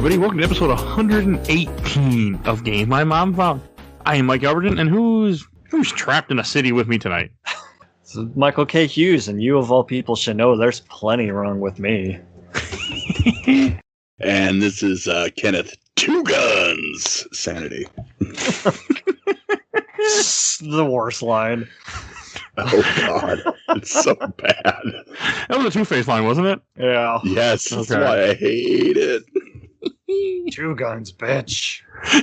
everybody. Welcome to episode 118 of Games My Mom Found. I am Mike Albertin, and who's trapped in a city with me tonight? This is Michael K. Hughes, and you of all people should know there's plenty wrong with me. And this is Kenneth, Two Guns, Sanity. The worst line. Oh, God. It's so bad. That was a Two-Face line, wasn't it? Yeah. Yes, that's why I hate it. 2 guns, bitch. Oh,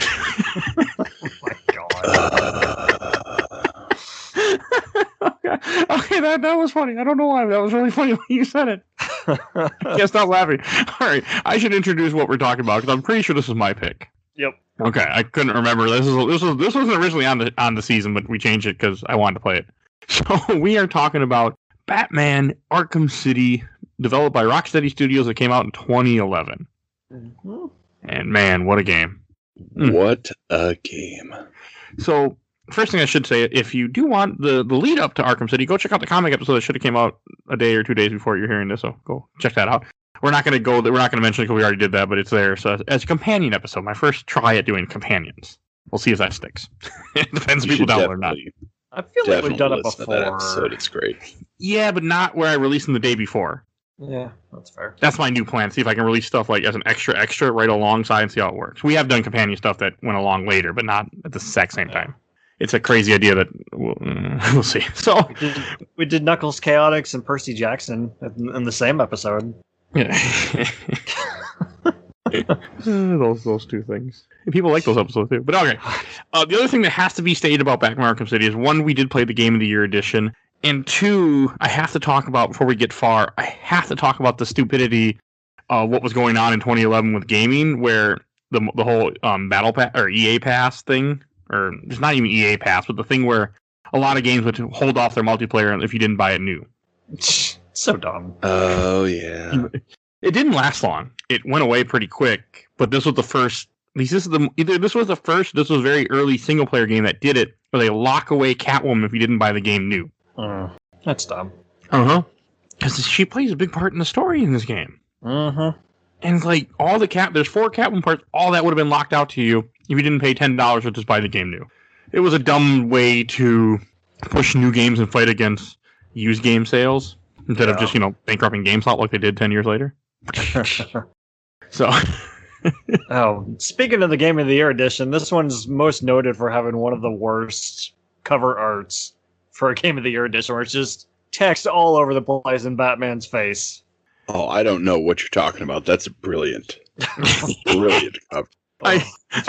my God. Okay, that was funny. I don't know why. That was really funny when you said it. I can't stop laughing. All right, I should introduce what we're talking about, because I'm pretty sure this is my pick. Yep. Okay, I couldn't remember. This wasn't originally on the season, but we changed it because I wanted to play it. So we are talking about Batman Arkham City, developed by Rocksteady Studios, that came out in 2011. Mm-hmm. And man, what a game. What a game. So, first thing I should say, if you do want the lead up to Arkham City, go check out the comic episode that should have came out a day or 2 days before you're hearing this, so go check that out. We're not going to mention it because we already did that, but it's there. So as a companion episode, my first try at doing companions. We'll see if that sticks. It depends if people download or not. I feel like we've done it before. That episode. It's great. Yeah, but not where I released them the day before. Yeah, that's fair. That's my new plan. See if I can release stuff like as an extra right alongside and see how it works. We have done companion stuff that went along later, but not at the exact same time. It's a crazy idea that we'll see. So we did Knuckles Chaotix and Percy Jackson in the same episode. Yeah. those two things. People like those episodes too. But okay. The other thing that has to be stated about Batman Arkham City is, one, we did play the Game of the Year edition. And two, I have to talk about, before we get far, I have to talk about the stupidity of what was going on in 2011 with gaming, where the whole Battle Pass or EA Pass thing, or it's not even EA Pass, but the thing where a lot of games would hold off their multiplayer if you didn't buy it new. So dumb. Oh, yeah. It didn't last long. It went away pretty quick, but this was the first, at least this was a very early single player game that did it, where they lock away Catwoman if you didn't buy the game new. That's dumb. Because she plays a big part in the story in this game. And it's like, there's 4 Catwoman parts, all that would have been locked out to you if you didn't pay $10 or just buy the game new. It was a dumb way to push new games and fight against used game sales, instead of just, bankrupting GameStop like they did 10 years later. So... Speaking of the Game of the Year edition, this one's most noted for having one of the worst cover arts for a Game of the Year edition, where it's just text all over the place in Batman's face. Oh, I don't know what you're talking about. That's brilliant. Brilliant cover. I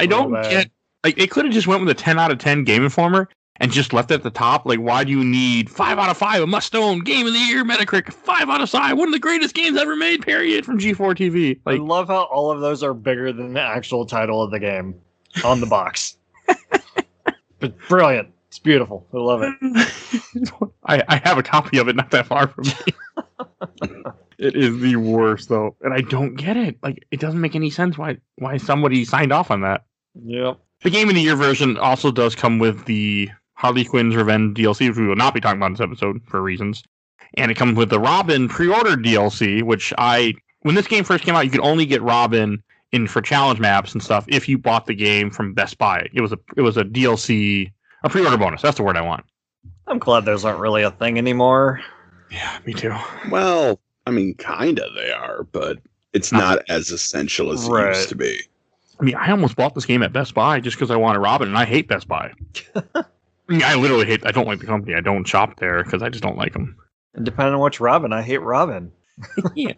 don't get... Like, it could have just went with a 10 out of 10 Game Informer and just left it at the top. Like, why do you need 5 out of 5, a must-own Game of the Year, Metacritic, 5 out of 5, one of the greatest games ever made, period, from G4 TV. Like, I love how all of those are bigger than the actual title of the game on the box. But brilliant. It's beautiful. I love it. I have a copy of it not that far from me. It is the worst, though. And I don't get it. Like, it doesn't make any sense why somebody signed off on that. Yep. The Game of the Year version also does come with the Harley Quinn's Revenge DLC, which we will not be talking about in this episode for reasons. And it comes with the Robin pre-order DLC, which when this game first came out, you could only get Robin for challenge maps and stuff if you bought the game from Best Buy. It was a DLC, a pre-order bonus. That's the word I want. I'm glad those aren't really a thing anymore. Yeah, me too. Well, I mean, kinda they are, but it's not as essential as it used to be. I mean, I almost bought this game at Best Buy just because I wanted Robin, and I hate Best Buy. I mean, I don't like the company. I don't shop there because I just don't like them. And depending on which Robin, I hate Robin. Yeah.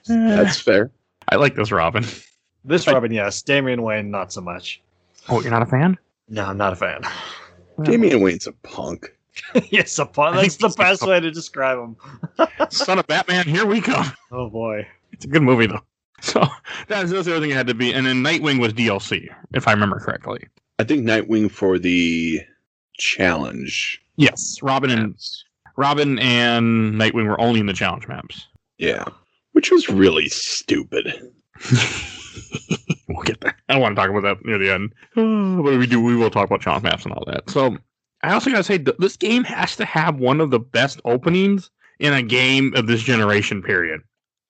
That's fair. I like this Robin. This Robin, yes. Damian Wayne, not so much. Oh, you're not a fan? No, I'm not a fan. Damian Wayne's a punk. Yes, a punk. That's the best way to describe him. Son of Batman, here we come. Oh, boy. It's a good movie, though. So that's the other thing it had to be. And then Nightwing was DLC, if I remember correctly. I think Nightwing for the challenge. Yes, Robin and Nightwing were only in the challenge maps. Yeah, which was really stupid. We'll get there. I don't want to talk about that near the end. But we will talk about challenge maps and all that. So I also got to say, this game has to have one of the best openings in a game of this generation period.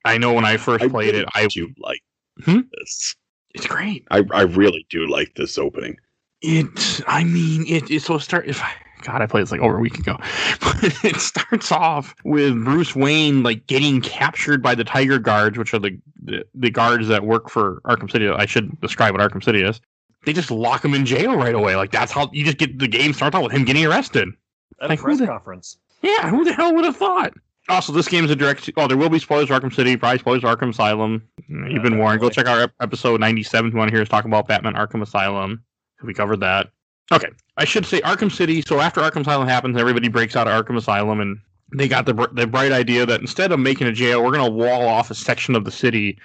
I know when I first played it, I do like this. It's great. I really do like this opening. It's so God, I played this like over a week ago. But it starts off with Bruce Wayne like getting captured by the Tiger Guards, which are the guards that work for Arkham City. I should describe what Arkham City is. They just lock him in jail right away. Like that's how you just get the game starts out with him getting arrested. At a press conference. Yeah, who the hell would have thought? Also, this game is a direct. Oh, there will be spoilers for Arkham City. Probably spoilers for Arkham Asylum. You've been warned. Go check out our episode 97 if you want to hear us talk about Batman Arkham Asylum. We covered that. Okay, I should say Arkham City. So after Arkham Asylum happens, everybody breaks out of Arkham Asylum, and they got the bright idea that instead of making a jail, we're going to wall off a section of the city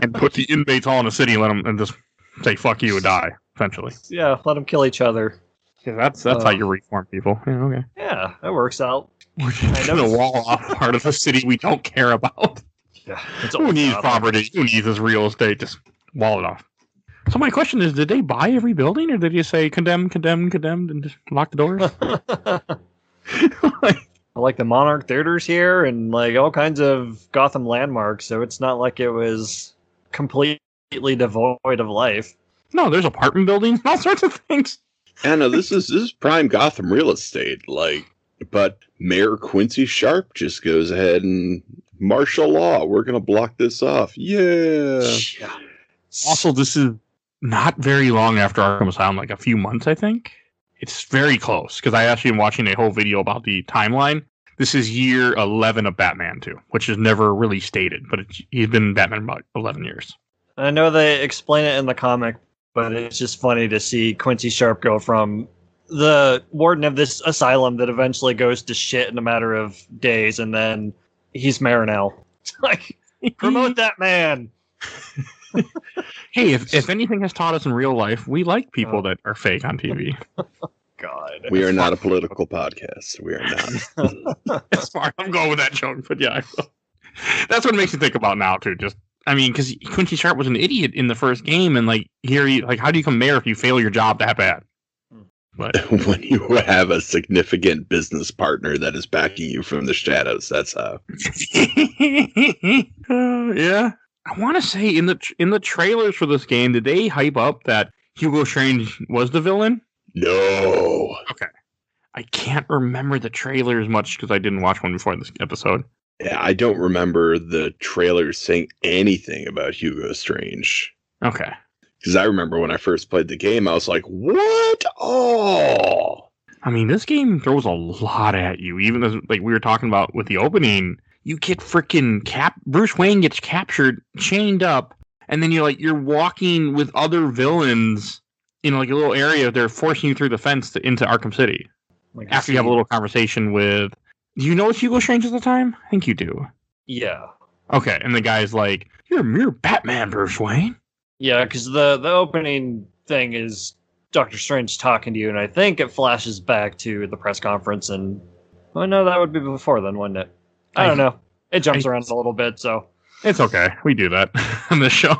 and put the inmates all in the city and let them and just say "fuck you" and die. Essentially, yeah, let them kill each other. Yeah, that's how you reform people. Yeah, okay. Yeah, that works out. We're just going to wall off part of the city we don't care about. Yeah, who needs property? Who needs this real estate? Just wall it off. So my question is, did they buy every building, or did you say condemned, and just lock the doors? Like the Monarch Theaters here, and like all kinds of Gotham landmarks. So it's not like it was completely devoid of life. No, there's apartment buildings, all sorts of things. Yeah, no, this is prime Gotham real estate. But Mayor Quincy Sharp just goes ahead and martial law. We're gonna block this off. Yeah. Also, this is not very long after Arkham Asylum, like a few months, I think. It's very close, because I actually am watching a whole video about the timeline. This is year 11 of Batman 2, which is never really stated, but he's been Batman about 11 years. I know they explain it in the comic, but it's just funny to see Quincy Sharp go from the warden of this asylum that eventually goes to shit in a matter of days, and then he's mayor now. Like, promote that man! Hey, if anything has taught us in real life, we like people that are fake on TV. God. We are not a political podcast. We are not. That's smart. I'm going with that joke, but yeah. That's what it makes you think about now, too. Because Quincy Sharp was an idiot in the first game, and how do you become mayor if you fail your job that bad? But when you have a significant business partner that is backing you from the shadows, that's how. Yeah. I want to say in the trailers for this game, did they hype up that Hugo Strange was the villain? No. Okay. I can't remember the trailers much because I didn't watch one before this episode. Yeah, I don't remember the trailers saying anything about Hugo Strange. Okay. Because I remember when I first played the game, I was like, what? Oh! I mean, this game throws a lot at you. Even as we were talking about with the opening, you get freaking Bruce Wayne gets captured, chained up, and then you're walking with other villains in a little area. They're forcing you through the fence into Arkham City. After you have a little conversation with... Do you know it's Hugo Strange at the time? I think you do. Yeah. Okay, and the guy's like, you're Batman, Bruce Wayne. Yeah, because the opening thing is Doctor Strange talking to you, and I think it flashes back to the press conference, and... Oh, no, that would be before then, wouldn't it? I don't know. It jumps around a little bit, so... It's okay. We do that on this show.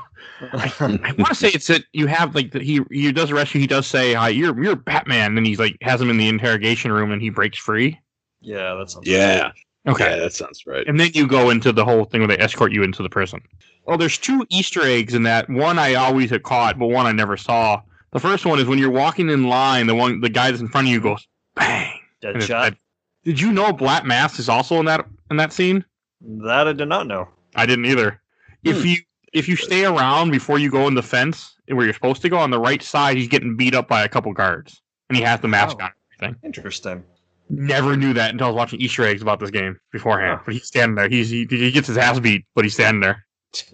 I want to say it's that you have, he does arrest you, he does say, hi, you're Batman, and he's has him in the interrogation room, and he breaks free. Yeah, that sounds right. Okay. Yeah, that sounds right. And then you go into the whole thing where they escort you into the prison. Oh, there's 2 Easter eggs in that. One I always had caught, but one I never saw. The first one is when you're walking in line, the guy that's in front of you goes, bang! Deadshot. Did you know Black Mask is also in that scene? That I did not know. I didn't either. If you stay around before you go in the fence where you're supposed to go, on the right side, he's getting beat up by a couple guards, and he has the mask on and everything. Interesting. Never knew that until I was watching Easter eggs about this game beforehand. But he's standing there. He gets his ass beat, but he's standing there.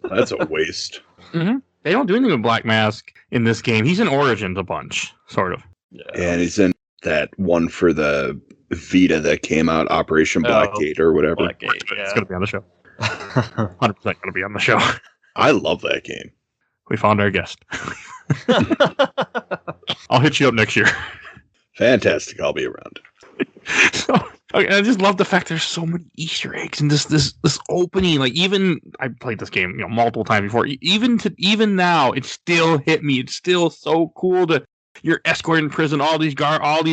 That's a waste. Mm-hmm. They don't do anything with Black Mask in this game. He's in Origins a bunch, sort of. Yeah, and he's in that one for the Vita that came out, Operation Blackgate or whatever. Blackgate, It's going to be on the show. 100% going to be on the show. I love that game. We found our guest. I'll hit you up next year. Fantastic. I'll be around. I just love the fact there's so many Easter eggs in this opening. Even I played this game multiple times before. Even now, it still hit me. It's still so cool to you're escorting in prison all these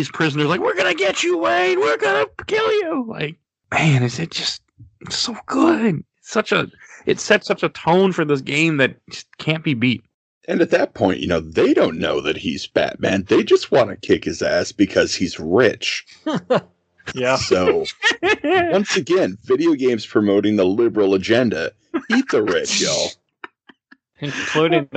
prisoners. We're gonna get you, Wayne. We're gonna kill you. Man, it's so good. It sets such a tone for this game that just can't be beat. And at that point, they don't know that he's Batman. They just want to kick his ass because he's rich. Yeah. So, once again, video games promoting the liberal agenda. Eat the rich, y'all. Including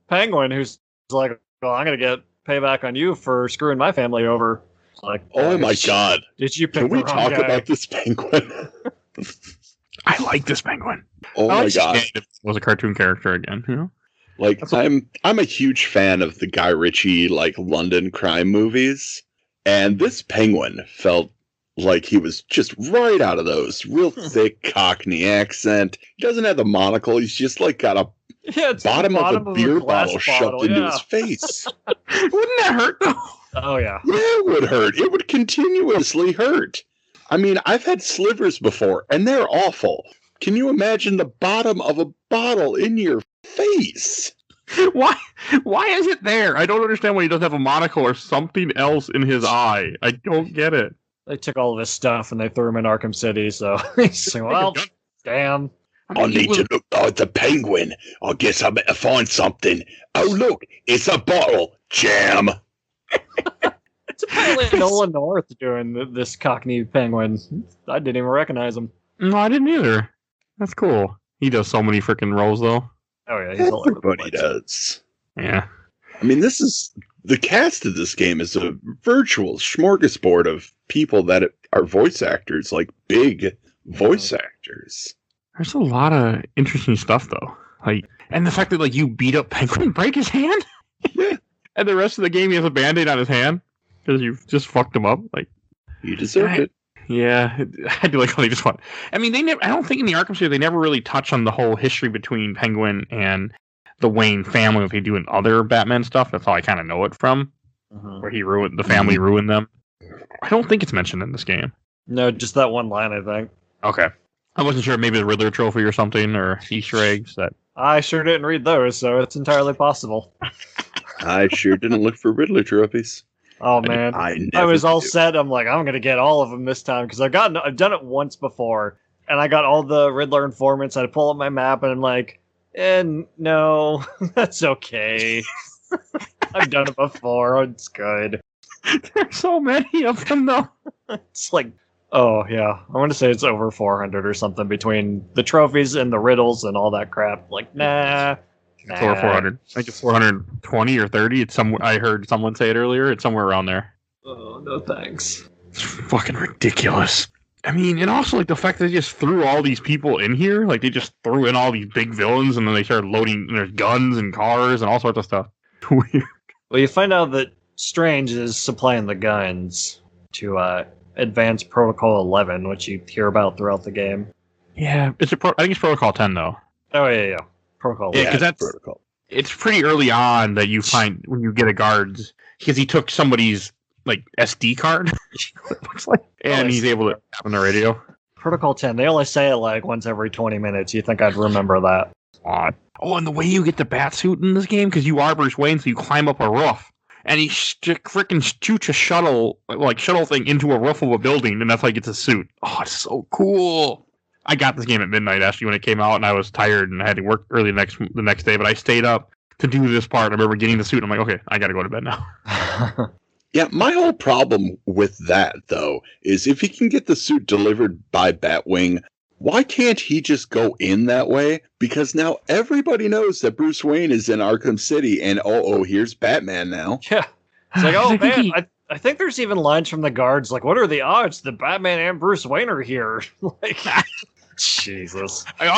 Penguin, who's like, well, I'm going to get payback on you for screwing my family over. Like, oh my god. Did you pick Can we the wrong talk guy? about this Penguin? I like this Penguin. Oh my god. If it was a cartoon character again, Like, I'm a huge fan of the Guy Ritchie, like, London crime movies. And this Penguin felt like he was just right out of those. Real thick Cockney accent. He doesn't have the monocle. He's just, like, got a it's bottom the of a beer glass bottle shoved into his face. Wouldn't that hurt, though? Oh, yeah. Yeah, it would hurt. It would continuously hurt. I mean, I've had slivers before, and they're awful. Can you imagine the bottom of a bottle in your face? Why is it there? I don't understand why he doesn't have a monocle or something else in his eye. I don't get it. They took all of his stuff and they threw him in Arkham City, so he's like, well, damn. I need to look at the Penguin. I guess I better find something. Oh, look, it's a bottle. Jam. It's apparently Nolan North doing this Cockney Penguin. I didn't even recognize him. No, I didn't either. That's cool. He does so many freaking roles, though. Oh, yeah, he's all over the Everybody place. does. Yeah. I mean, the cast of this game is a virtual smorgasbord of people that are voice actors, like big voice actors. There's a lot of interesting stuff, though. And the fact that, you beat up Penguin, break his hand? Yeah. And the rest of the game, he has a Band-Aid on his hand? Because you just fucked him up? You deserve it. Yeah, I do like how they just want. I mean, I don't think in the Arkham series they never really touch on the whole history between Penguin and the Wayne family if they do in other Batman stuff. That's how I kind of know it from, where the family ruined them. I don't think it's mentioned in this game. No, just that one line, I think. Okay. I wasn't sure, maybe the Riddler trophy or something, or Easter eggs that. I sure didn't read those, so it's entirely possible. I sure didn't look for Riddler trophies. Oh man, I was all set. I'm like, I'm gonna get all of them this time because I've done it once before, and I got all the Riddler informants. I pull up my map, and I'm like, no, that's okay. I've done it before. It's good. There's so many of them, though. It's like, oh yeah, I want to say it's over 400 or something between the trophies and the riddles and all that crap. Like, nah. It's over 400. I think it's 420 or 30. It's I heard someone say it earlier. It's somewhere around there. Oh, no thanks. It's fucking ridiculous. I mean, and also the fact that they just threw all these people in here. They just threw in all these big villains, and then they started loading. And there's guns and cars and all sorts of stuff. Weird. Well, you find out that Strange is supplying the guns to Advanced Protocol 11, which you hear about throughout the game. Yeah, I think it's Protocol 10 though. Oh yeah. Protocol. Yeah, because that's Protocol. It's pretty early on that you find when you get a guard because he took somebody's SD card, and he's able to have on the radio. Protocol 10. They only say it once every 20 minutes. You think I'd remember that? Odd. Oh, and the way you get the bat suit in this game because you are Bruce Wayne, so you climb up a roof, and he freaking shoots a shuttle thing into a roof of a building, and that's how he gets a suit. Oh, it's so cool. I got this game at midnight, actually, when it came out, and I was tired and I had to work early the next day, but I stayed up to do this part. I remember getting the suit, and I'm like, okay, I got to go to bed now. Yeah, my whole problem with that, though, is if he can get the suit delivered by Batwing, why can't he just go in that way? Because now everybody knows that Bruce Wayne is in Arkham City, and here's Batman now. Yeah. It's like, oh, man, I think there's even lines from the guards, what are the odds that Batman and Bruce Wayne are here? Jesus. I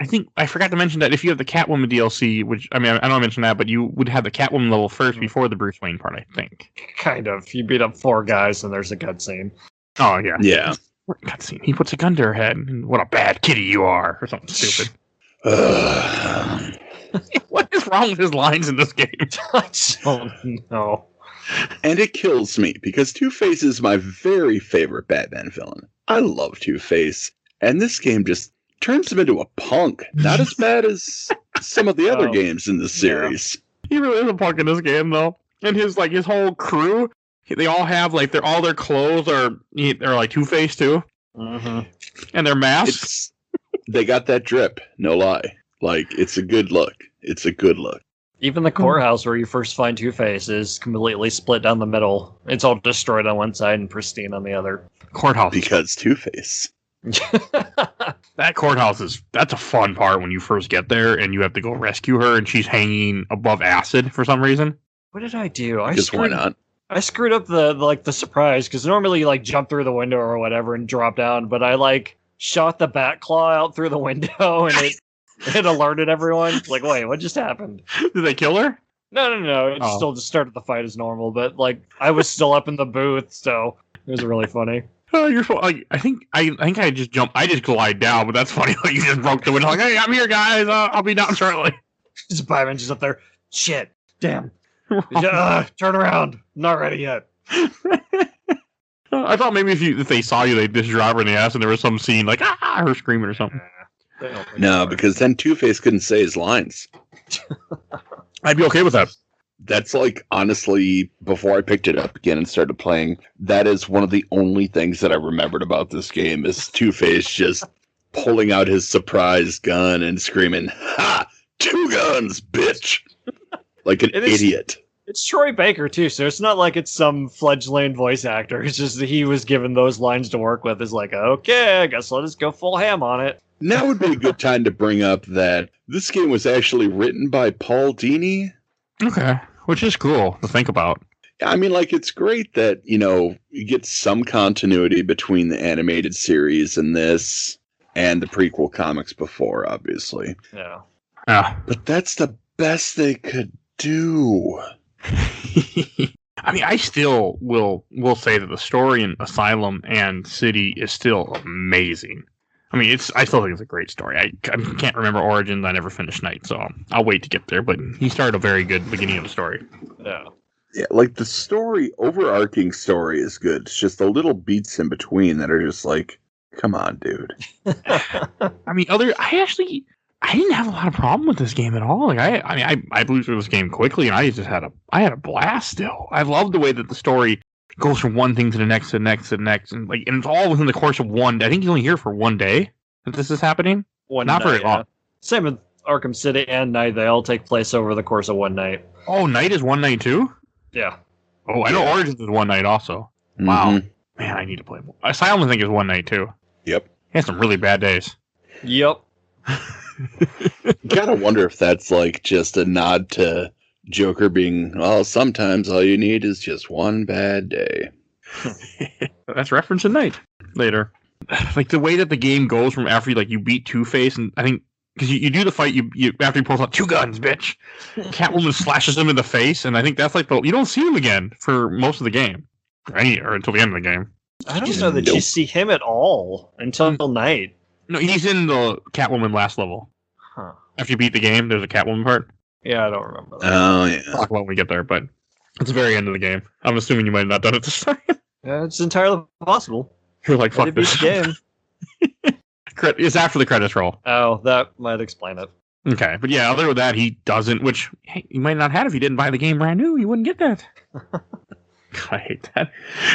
think I forgot to mention that if you have the Catwoman DLC, which, I mean, I don't mention that, but you would have the Catwoman level first before the Bruce Wayne part, I think. Kind of. You beat up 4 guys and there's a cutscene. Oh, yeah. Yeah. Cutscene. He puts a gun to her head, and what a bad kitty you are, or something stupid. What is wrong with his lines in this game? I don't know. And it kills me, because Two-Face is my very favorite Batman villain. I love Two-Face. And this game just turns him into a punk. Not as bad as some of the other games in this series. He really is a punk in this game, though. And his whole crew, they all have all their clothes they're Two-Face too, and their masks. They got that drip, no lie. It's a good look. It's a good look. Even the courthouse where you first find Two-Face is completely split down the middle. It's all destroyed on one side and pristine on the other. Courthouse. Because Two-Face. That courthouse that's a fun part when you first get there and you have to go rescue her and she's hanging above acid for some reason. What did I do? Because why not? I screwed up the surprise, because normally you jump through the window or whatever and drop down, but I shot the bat claw out through the window and it alerted everyone. Like, wait, what just happened? Did they kill her? No. It still just started the fight as normal, but I was still up in the booth, so it was really funny. Oh, you're so. I think I just jumped. I just glide down, but that's funny. You just broke the window. Like, hey, I'm here, guys. I'll be down shortly. Just 5 inches up there. Shit. Damn. Turn around. Not ready yet. I thought maybe if they saw you, they'd just drive her in the ass, and there was some scene her screaming or something. No, because then Two-Face couldn't say his lines. I'd be okay with that. That's honestly, before I picked it up again and started playing, that is one of the only things that I remembered about this game is Two-Face just pulling out his surprise gun and screaming, "Ha! 2 guns, bitch!" Like an idiot. It's Troy Baker, too, so it's not like it's some fledgling voice actor. It's just that he was given those lines to work with. It's okay, I guess I'll just go full ham on it. Now would be a good time to bring up that this game was actually written by Paul Dini. Okay, which is cool to think about. I mean, it's great that, you get some continuity between the animated series and this and the prequel comics before, obviously. Yeah. But that's the best they could do. I mean, I still will say that the story in Asylum and City is still amazing. I mean, I still think it's a great story. I can't remember Origins. I never finished Night, so I'll wait to get there. But he started a very good beginning of the story. Yeah. Yeah, the story, overarching story is good. It's just the little beats in between that are just come on, dude. I mean, I didn't have a lot of problem with this game at all. I blew through this game quickly, and I had a blast still. I love the way that the story goes from one thing to the next, to the next, to the next, and it's all within the course of one day. I think you're only here for one day that this is happening. Not very long. Same with Arkham City and Night. They all take place over the course of one night. Oh, Night is one night too? Yeah. Oh, I know Origins is one night also. Mm-hmm. Wow. Man, I need to play more. Asylum, I think, is one night too. Yep. He has some really bad days. Yep. You gotta wonder if that's just a nod to Joker being, sometimes all you need is just one bad day. That's reference in Night later. The way that the game goes from after you beat Two-Face, and I think because you do the fight, you after he pulls out 2 guns, bitch. Catwoman slashes him in the face, and I think that's you don't see him again for most of the game, or until the end of the game. I don't know that you see him at all until Night. No, he's in the Catwoman last level. Huh. After you beat the game, there's a Catwoman part. Yeah, I don't remember that. Oh, yeah. Talk about when we get there, but it's the very end of the game. I'm assuming you might have not done it this time. Yeah, it's entirely possible. You're fuck this. Game. It's after the credits roll. Oh, that might explain it. Okay, but yeah, other than that, he doesn't, which you might not have if you didn't buy the game brand new. You wouldn't get that. I hate that.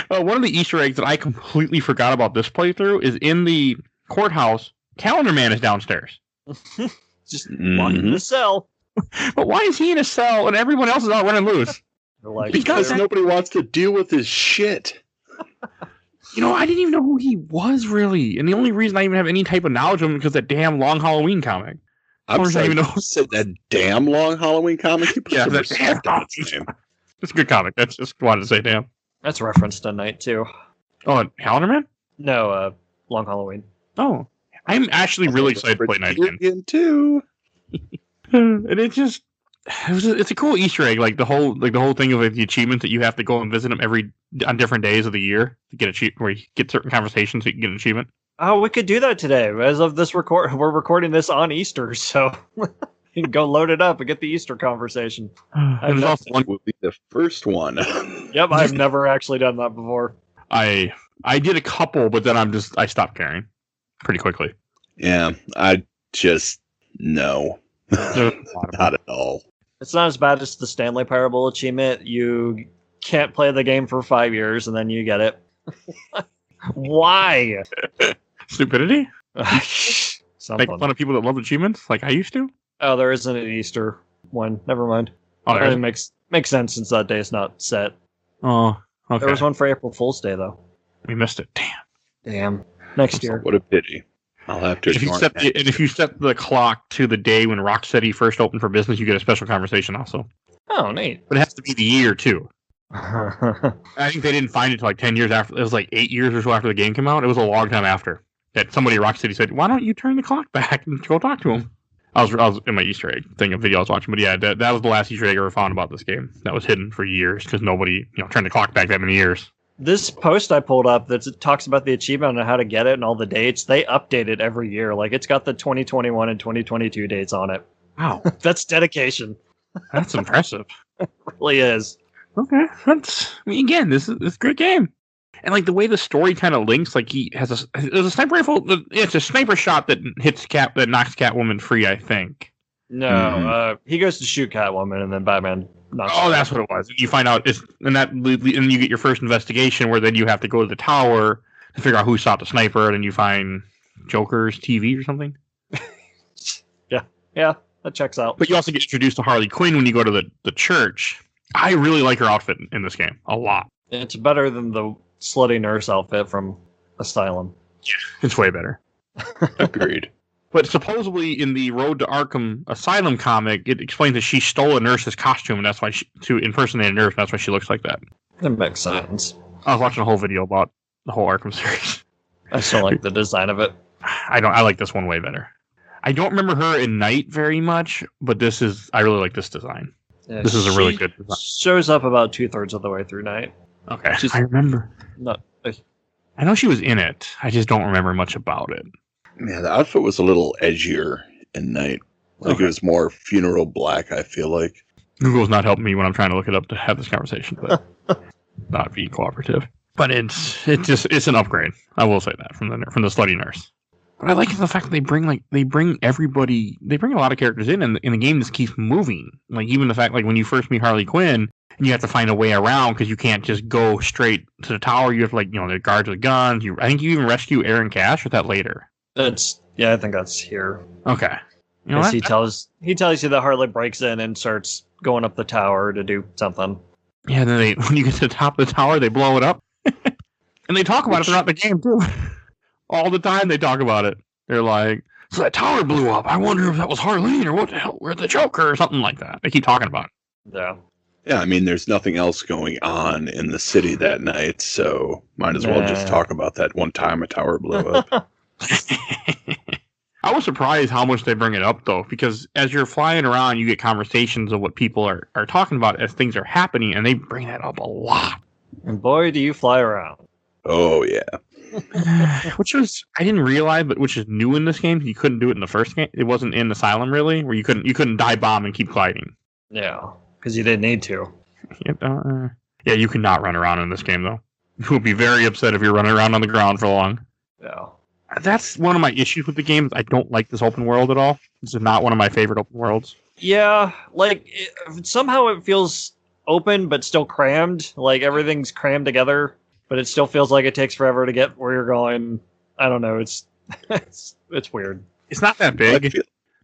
One of the Easter eggs that I completely forgot about this playthrough is in the courthouse, Calendar Man is downstairs. Just locked in the cell. But why is he in a cell and everyone else is out running loose? Because nobody wants to deal with his shit. I didn't even know who he was, really. And the only reason I even have any type of knowledge of him is because that damn Long Halloween comic. I'm sorry, you said that damn Long Halloween comic? You put yeah, that damn comic. It's a good comic. That's just wanted to say damn. That's referenced in Night, too. Oh, Calendar Man? No, Long Halloween. Oh. I'm actually really excited to play Night again. Too. And it's a cool Easter egg, the whole thing of the achievements that you have to go and visit them on different days of the year to get where you get certain conversations so you can get an achievement. Oh, we could do that today. As of this we're recording this on Easter, so you can go load it up and get the Easter conversation. And also will be the first one. Yep, I've never actually done that before. I did a couple, but then I stopped caring pretty quickly. Yeah, I just no, not at all. It's not as bad as the Stanley Parable achievement. You can't play the game for 5 years and then you get it. Why? Stupidity? Something. Make fun of people that love achievements like I used to? Oh, there isn't an Easter one. Never mind. Oh, That makes sense since that day is not set. Oh, okay. There was one for April Fool's Day though. We missed it. Damn. Next year. What a pity. I'll have to. If you set the clock to the day when Rocksteady first opened for business, you get a special conversation also. Oh, neat. But it has to be the year too. I think they didn't find it till like 10 years after. It was like 8 years or so after the game came out. It was a long time after that somebody at Rocksteady said, "Why don't you turn the clock back and go talk to him?" I was in my Easter egg thing of video I was watching, but yeah, that was the last Easter egg I ever found about this game. That was hidden for years because nobody turned the clock back that many years. This post I pulled up that talks about the achievement and how to get it and all the dates, they update it every year. Like, it's got the 2021 and 2022 dates on it. Wow. That's dedication. That's impressive. It really is. Okay. Again, this is a good game. And like the way the story kind of links, like there's a sniper rifle. It's a sniper shot that knocks Catwoman free, I think. No, he goes to shoot Catwoman and then Batman knocks her. Oh, that's what it was. You find out and you get your first investigation where then you have to go to the tower to figure out who shot the sniper, and then you find Joker's TV or something. Yeah, that checks out. But you also get introduced to Harley Quinn when you go to the church. I really like her outfit in this game a lot. It's better than the slutty nurse outfit from Asylum. Yeah, it's way better. Agreed. But supposedly in the Road to Arkham Asylum comic, it explains that she stole a nurse's costume, and that's why to impersonate a nurse, and that's why she looks like that. That makes sense. I was watching a whole video about the whole Arkham series. I still like the design of it. I like this one way better. I don't remember her in Night very much, but I really like this design. Yeah, this is a really good design. Shows up about 2/3 of the way through Night. Okay, I remember. I know she was in it. I just don't remember much about it. Yeah, the outfit was a little edgier in Night. Like It was more funeral black, I feel like. Google's not helping me when I'm trying to look it up to have this conversation, but not being cooperative. But it's an upgrade. I will say that from the slutty nurse. But I like the fact that they bring a lot of characters in, and the game just keeps moving. Like even the fact like when you first meet Harley Quinn, and you have to find a way around because you can't just go straight to the tower. You have to the guards with guns. I think you even rescue Aaron Cash, or that later. I think that's here. Okay. He tells you that Harley breaks in and starts going up the tower to do something. Yeah, and then when you get to the top of the tower, they blow it up. And they talk about it throughout the game, too. All the time they talk about it. They're like, so that tower blew up. I wonder if that was Harleen or what the hell, or the Joker or something like that. They keep talking about it. Yeah. Yeah, I mean, there's nothing else going on in the city that night, so might as well just talk about that one time a tower blew up. I was surprised how much they bring it up, though, because as you're flying around, you get conversations of what people are talking about as things are happening, and they bring that up a lot. And boy, do you fly around. Oh, yeah. I didn't realize, but which is new in this game. You couldn't do it in the first game. It wasn't in Asylum, really, where you couldn't dive bomb and keep gliding. Yeah, because you didn't need to. Yeah, you cannot run around in this game, though. You will be very upset if you're running around on the ground for long. Yeah. That's one of my issues with the game. I don't like this open world at all. This is not one of my favorite open worlds. Yeah, somehow it feels open but still crammed. Like everything's crammed together, but it still feels like it takes forever to get where you're going. I don't know. It's weird. It's not that big,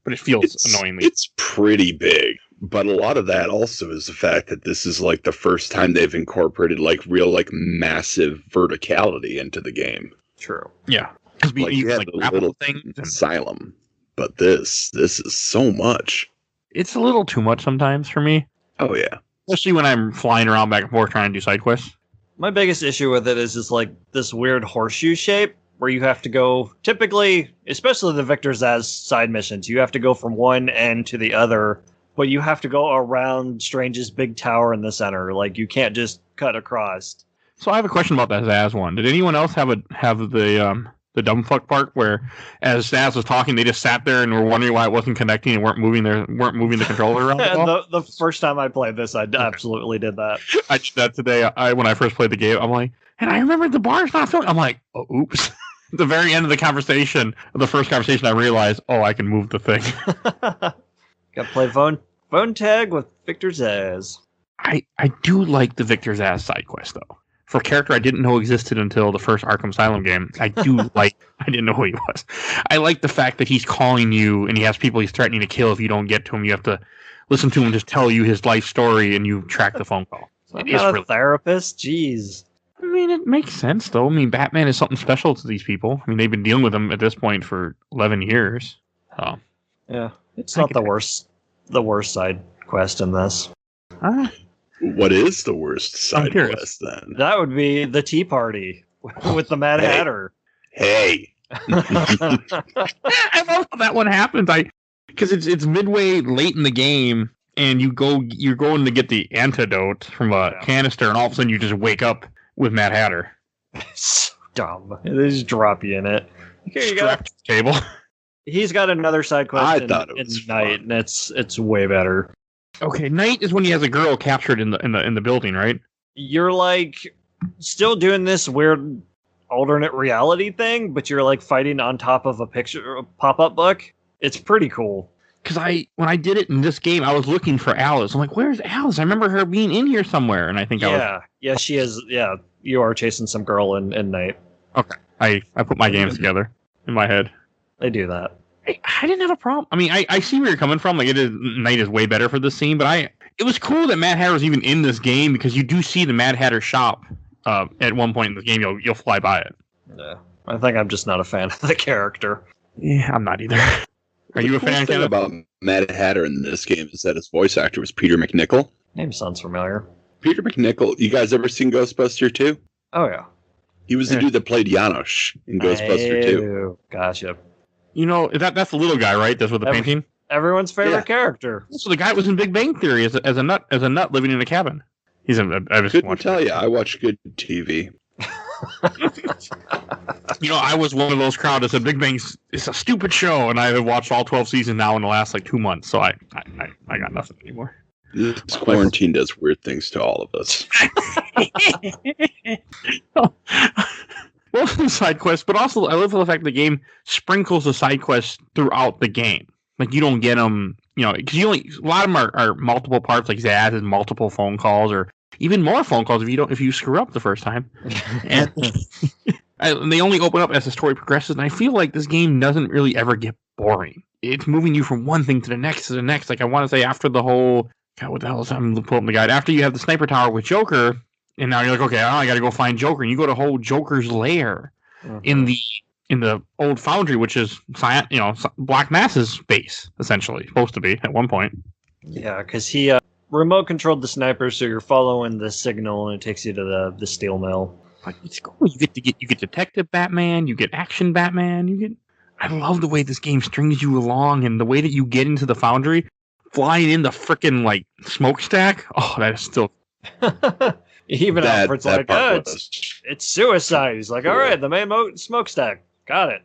but it feels annoyingly. It's pretty big. But a lot of that also is the fact that this is like the first time they've incorporated real massive verticality into the game. True. Yeah. Because we use little things. Asylum. But this is so much. It's a little too much sometimes for me. Oh, yeah. Especially when I'm flying around back and forth trying to do side quests. My biggest issue with it is just this weird horseshoe shape where you have to go, typically, especially the Victor Zsasz side missions, you have to go from one end to the other, but you have to go around Strange's big tower in the center. Like, you can't just cut across. So I have a question about that Zsasz one. Did anyone else have the dumb fuck part where, as Zsasz was talking, they just sat there and were wondering why it wasn't connecting and weren't moving the controller around? The first time I played this, I absolutely did that. I did that today. When I first played the game, I'm like, and I remember the bar's not filling. I'm like, oh, oops. At the very end of the first conversation, I realized, I can move the thing. Got to play phone tag with Victor Zsasz. I do like the Victor Zsasz side quest though. For a character I didn't know existed until the first Arkham Asylum game, I didn't know who he was. I like the fact that he's calling you and he has people he's threatening to kill if you don't get to him. You have to listen to him just tell you his life story and you track the phone call. So I'm not a therapist. Jeez. I mean, it makes sense, though. I mean, Batman is something special to these people. I mean, they've been dealing with him at this point for 11 years. Oh. Yeah, it's not the worst side quest in this. What is the worst side quest, then? That would be the Tea Party with the Mad Hatter. Hey. I love how that one happens. Because it's midway late in the game, and you're going to get the antidote from a canister, and all of a sudden you just wake up with Mad Hatter. So dumb. They just drop you in it. Here you go. Table. He's got another side quest in Night, and it's way better. Okay, Night is when he has a girl captured in the building, right? You're like still doing this weird alternate reality thing, but you're like fighting on top of a pop-up book. It's pretty cool. Because when I did it in this game, I was looking for Alice. I'm like, where's Alice? I remember her being in here somewhere, and I think yeah, she is. Yeah, you are chasing some girl in Night. Okay, I put my games together in my head. They do that. I didn't have a problem. I mean, I see where you're coming from. Like, Night is way better for this scene, but it was cool that Mad Hatter was even in this game because you do see the Mad Hatter shop at one point in the game. You'll fly by it. Yeah, I think I'm just not a fan of the character. Yeah, I'm not either. Are you a fan? The thing about Mad Hatter in this game is that his voice actor was Peter McNichol. Name sounds familiar. Peter McNichol. You guys ever seen Ghostbuster 2? Oh yeah. He was the dude that played Janosch in Ghostbuster 2. Gotcha. You know, that's the little guy, right? That's with the painting. Everyone's favorite character. So the guy was in Big Bang Theory as a nut living in a cabin. He's in. I just couldn't tell you. I watch good TV. You know, I was one of those crowd that said Big Bang's it's a stupid show, and I have watched all 12 seasons now in the last 2 months. So I got nothing anymore. This quarantine does weird things to all of us. Most of the side quests, but also I love the fact the game sprinkles the side quests throughout the game. Like, you don't get them, you know, because a lot of them are multiple parts. Like Zaz has multiple phone calls, or even more phone calls if you screw up the first time. And they only open up as the story progresses. And I feel like this game doesn't really ever get boring. It's moving you from one thing to the next to the next. Like, I want to say after the whole, God, what the hell is I'm pulling the guide. After you have the sniper tower with Joker. And now you're like, okay, I got to go find Joker. And you go to whole Joker's lair in the old foundry, which is Black Mass's base, essentially, supposed to be at one point. Yeah, because he remote controlled the sniper, so you're following the signal, and it takes you to the steel mill. But it's cool. You get Detective Batman, you get Action Batman, I love the way this game strings you along, and the way that you get into the foundry, flying in the frickin' smokestack. Oh, that is still. Even Alfred's like, it's suicide. He's like, all right, the main smokestack. Got it.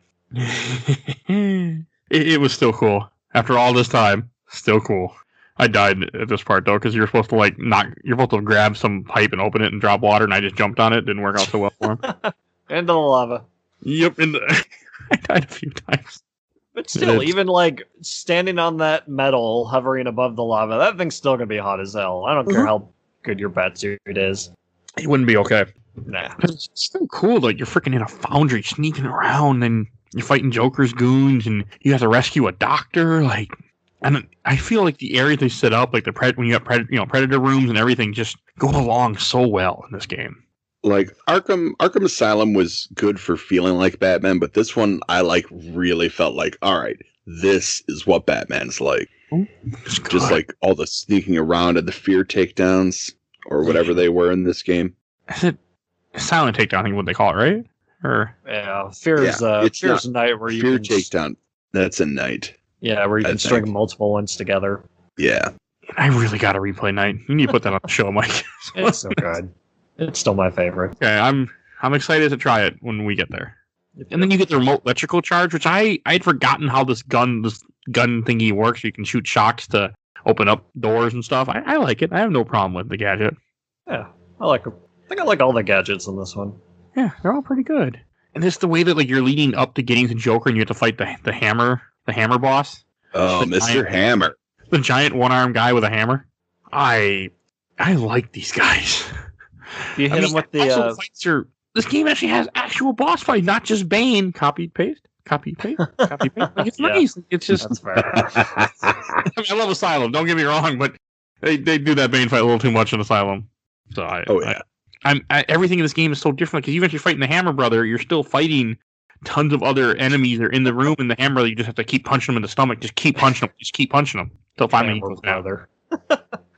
It was still cool. After all this time, still cool. I died at this part, though, because you're supposed to grab some pipe and open it and drop water, and I just jumped on it. Didn't work out so well for him. Into the lava. Yep, I died a few times. But still, even standing on that metal hovering above the lava, that thing's still going to be hot as hell. I don't care how good your batsuit is. It wouldn't be okay. Nah. It's still cool, you're freaking in a foundry sneaking around and you're fighting Joker's goons and you have to rescue a doctor, and I feel like the area they set up, when you have predator rooms and everything, just go along so well in this game. Arkham Asylum was good for feeling like Batman, but this one I really felt like, all right, this is what Batman's like. Just all the sneaking around and the fear takedowns or whatever they were in this game. Is it silent takedown? I think what they call it, right? Or fear's Night where you fear takedown. That's a Night. Yeah, where you can string multiple ones together. Yeah, I really got to replay Night. You need to put that on the show, Mike. It's so good. It's still my favorite. Okay, I'm excited to try it when we get there. And then you get the remote electrical charge, which I'd forgotten how this gun thingy works. You can shoot shocks to open up doors and stuff. I like it. I have no problem with the gadget. Yeah, I think I like all the gadgets in this one. Yeah, they're all pretty good. And it's the way that you're leading up to getting to Joker and you have to fight the hammer boss. Oh, Mr. Hammer. The giant one-armed guy with a hammer. I like these guys. You hit him with the fights this game actually has actual boss fight, not just Bane copied paste. copy paste. Like, it's Yeah. nice. It's just. That's fair. I mean, I love Asylum. Don't get me wrong, but they do that Bane fight a little too much in Asylum. So everything in this game is so different because even if you're fighting the Hammer Brother, you're still fighting tons of other enemies are in the room, and the Hammer Brother, you just have to keep punching them in the stomach. Just keep punching them. Just keep punching them. Until finally he goes down. Brother.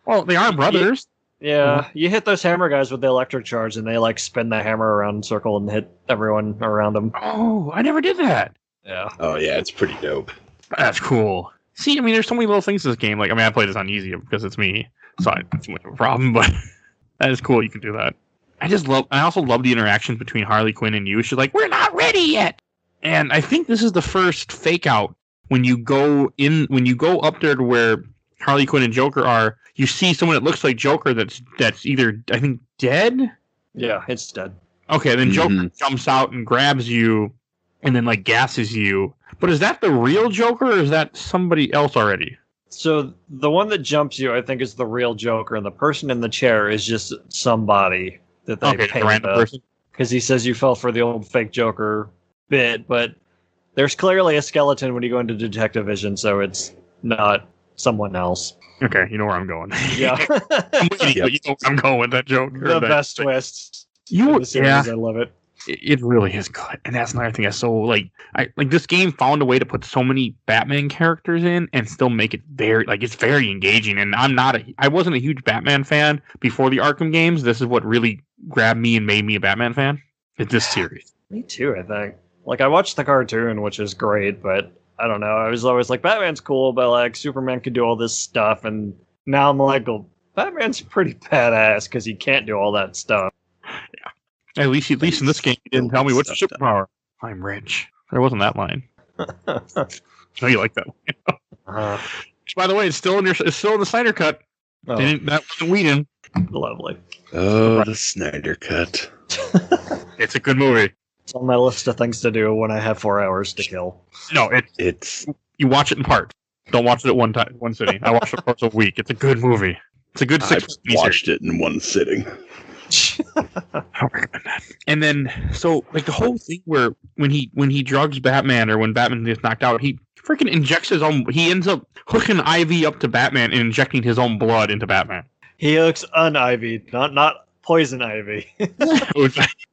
Well, they are brothers. Yeah, you hit those hammer guys with the electric charge, and they like spin the hammer around in a circle and hit everyone around them. Oh, I never did that. Yeah. Oh yeah, it's pretty dope. That's cool. See, I mean, there's so many little things in this game. Like, I mean, I play this on easy because it's me, so I don't too much of a problem. But that is cool. You can do that. I also love the interactions between Harley Quinn and you. She's like, "We're not ready yet," and I think this is the first fake out when you go up there to where Harley Quinn and Joker are. You see someone that looks like Joker that's either, I think, dead. Yeah, it's dead. Okay, then Joker jumps out and grabs you, and then like gasses you. But is that the real Joker, or is that somebody else already? So the one that jumps you, I think, is the real Joker, and the person in the chair is just somebody that they the painted random up. person. Because he says you fell for the old fake Joker bit, but there's clearly a skeleton when you go into Detective Vision, so it's not someone else. Okay, you know where I'm going. Yeah. I'm waiting, but you know where I'm going with that Joker. The that best thing. twist. In the series. I love it. It really is good, and that's another thing. That's so like this game found a way to put so many Batman characters in and still make it it's very engaging. And I wasn't a huge Batman fan before the Arkham games. This is what really grabbed me and made me a Batman fan. It's this series. Me too, I think. Like, I watched the cartoon, which is great, but I don't know. I was always like, Batman's cool, but like Superman could do all this stuff, and now I'm like, well, Batman's pretty badass because he can't do all that stuff. Yeah. At least in this game, he didn't tell me what's your superpower. I'm rich. There wasn't that line. I know you like that line. Which, by the way, it's still in the Snyder cut. Oh, That wasn't Whedon. lovely. Oh, the Snyder Cut. It's a good movie. It's on my list of things to do when I have 4 hours to kill. No, It's you watch it in parts. Don't watch it at one sitting. I watched it for a week. It's a good movie. It's a good I've 6 watched it in one sitting. I don't recommend that. And then, so like the whole thing where when he drugs Batman or when Batman gets knocked out, he freaking injects his own. He ends up hooking IV up to Batman and injecting his own blood into Batman. He hooks un-Ivy, not poison Ivy.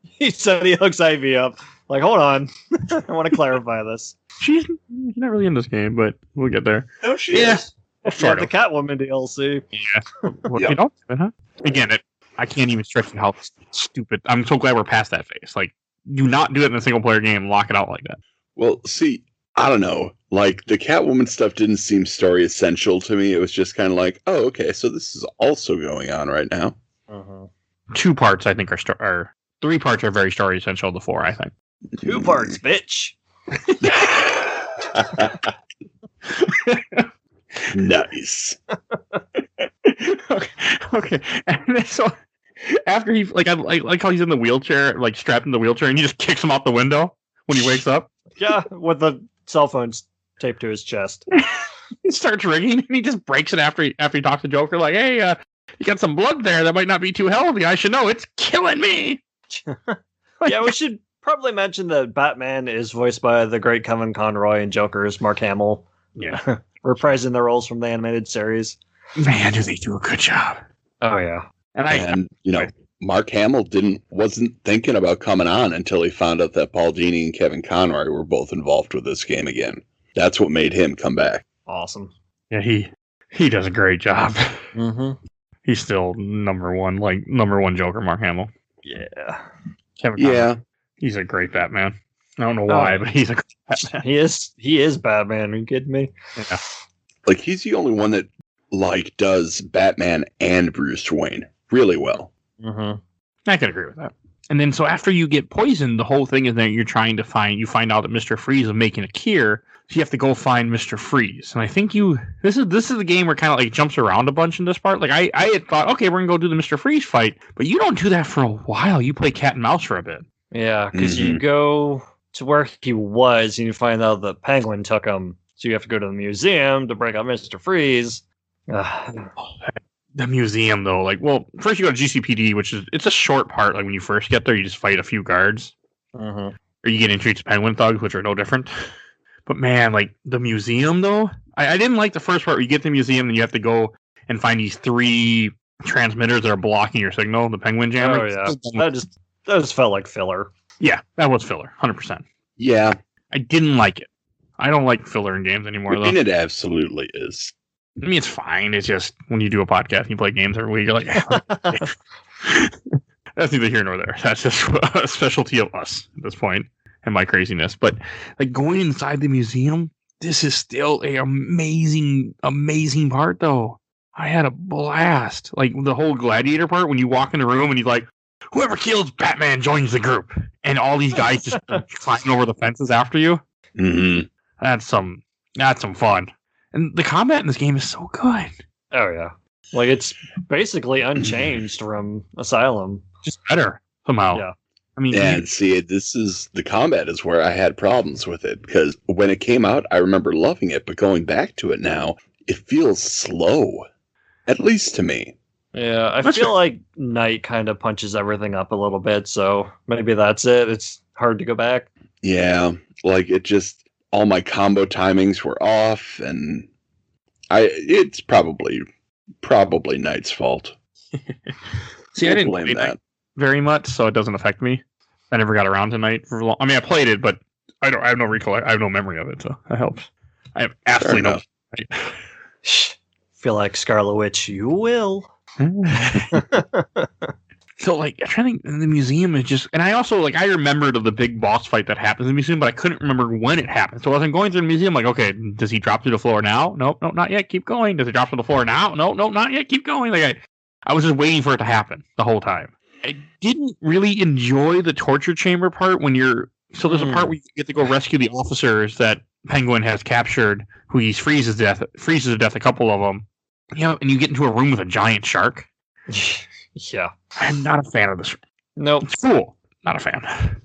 He said he hooks Ivy up. Like, hold on. I want to clarify this. She's not really in this game, but we'll get there. Oh, she is. Yeah, the Catwoman DLC. Yeah. Well, Yeah. You know, huh? Again, I can't even stress how stupid. I'm so glad we're past that phase. Like, do not do it in a single player game. Lock it out like that. Well, see, I don't know. Like, the Catwoman stuff didn't seem story essential to me. It was just kind of like, oh, okay, so this is also going on right now. 2 parts, I think, are 3 parts are very story essential. The 4, I think. 2 parts, bitch. Nice. Okay. And then, so after he I like how he's in the wheelchair, like strapped in the wheelchair, and he just kicks him out the window when he wakes up. Yeah, with the cell phone taped to his chest. He starts ringing, and he just breaks it after he talks to Joker, like, "Hey, you got some blood there that might not be too healthy. I should know. It's killing me." Yeah, we should probably mention that Batman is voiced by the great Kevin Conroy and Joker is Mark Hamill. Yeah. Reprising their roles from the animated series. Man, do they do a good job. Oh, yeah. And Mark Hamill wasn't thinking about coming on until he found out that Paul Dini and Kevin Conroy were both involved with this game again. That's what made him come back. Awesome. Yeah, he does a great job. Mm-hmm. He's still number one Joker, Mark Hamill. Yeah. Kevin Conroy, he's a great Batman. I don't know why, but he's a great Batman. He is Batman. Are you kidding me? Yeah. Like, he's the only one that does Batman and Bruce Wayne really well. Mm-hmm. I can agree with that. And then, so after you get poisoned, the whole thing is that you find out that Mr. Freeze is making a cure, so you have to go find Mr. Freeze. And I think this is the game where kind of like jumps around a bunch in this part. Like I had thought, okay, we're gonna go do the Mr. Freeze fight, but you don't do that for a while. You play cat and mouse for a bit. Yeah, because you go to where he was and you find out the Penguin took him, so you have to go to the museum to break out Mr. Freeze. The museum, though, like, well, first you go to GCPD, which is it's a short part. Like when you first get there, you just fight a few guards. Mm-hmm. or you get introduced to penguin thugs, which are no different. But man, like the museum though, I didn't like the first part where you get to the museum and you have to go and find these 3 transmitters that are blocking your signal, the penguin jammer. Oh yeah, that just felt like filler. Yeah, that was filler, 100%. Yeah. I didn't like it. I don't like filler in games anymore, though. And it absolutely is. I mean, it's fine. It's just when you do a podcast and you play games every week, you're like, that's neither here nor there. That's just a specialty of us at this point and my craziness. But like going inside the museum, this is still a amazing part, though. I had a blast. Like the whole gladiator part when you walk in the room and you're like, whoever kills Batman joins the group, and all these guys just climbing over the fences after you. Mm-hmm. That's some fun. And the combat in this game is so good. Oh yeah, like it's basically unchanged from Asylum. Just better somehow. Yeah. I mean, And see, the combat is where I had problems with it, because when it came out, I remember loving it, but going back to it now, it feels slow, at least to me. Yeah, I feel like Night kind of punches everything up a little bit, so maybe that's it. It's hard to go back. Yeah, like it just, all my combo timings were off, and it's probably Knight's fault. See, I didn't blame play that Night very much, so it doesn't affect me. I never got around to Night for long. I mean, I played it, but I have no recollect. I have no memory of it, so that helps. I have absolutely no. Feel like Scarlet Witch, you will. So, like, I'm trying to think, in the museum is just, and I also, like, I remembered of the big boss fight that happens in the museum, but I couldn't remember when it happened. So as I'm going through the museum, like, okay, does he drop to the floor now? Nope, not yet. Keep going. Does he drop to the floor now? Nope, not yet. Keep going. Like, I was just waiting for it to happen the whole time. I didn't really enjoy the torture chamber part when so there's a part where you get to go rescue the officers that Penguin has captured, who he freezes to death, a couple of them. Yeah, and you get into a room with a giant shark. Yeah. I'm not a fan of this. Nope. It's cool. Not a fan.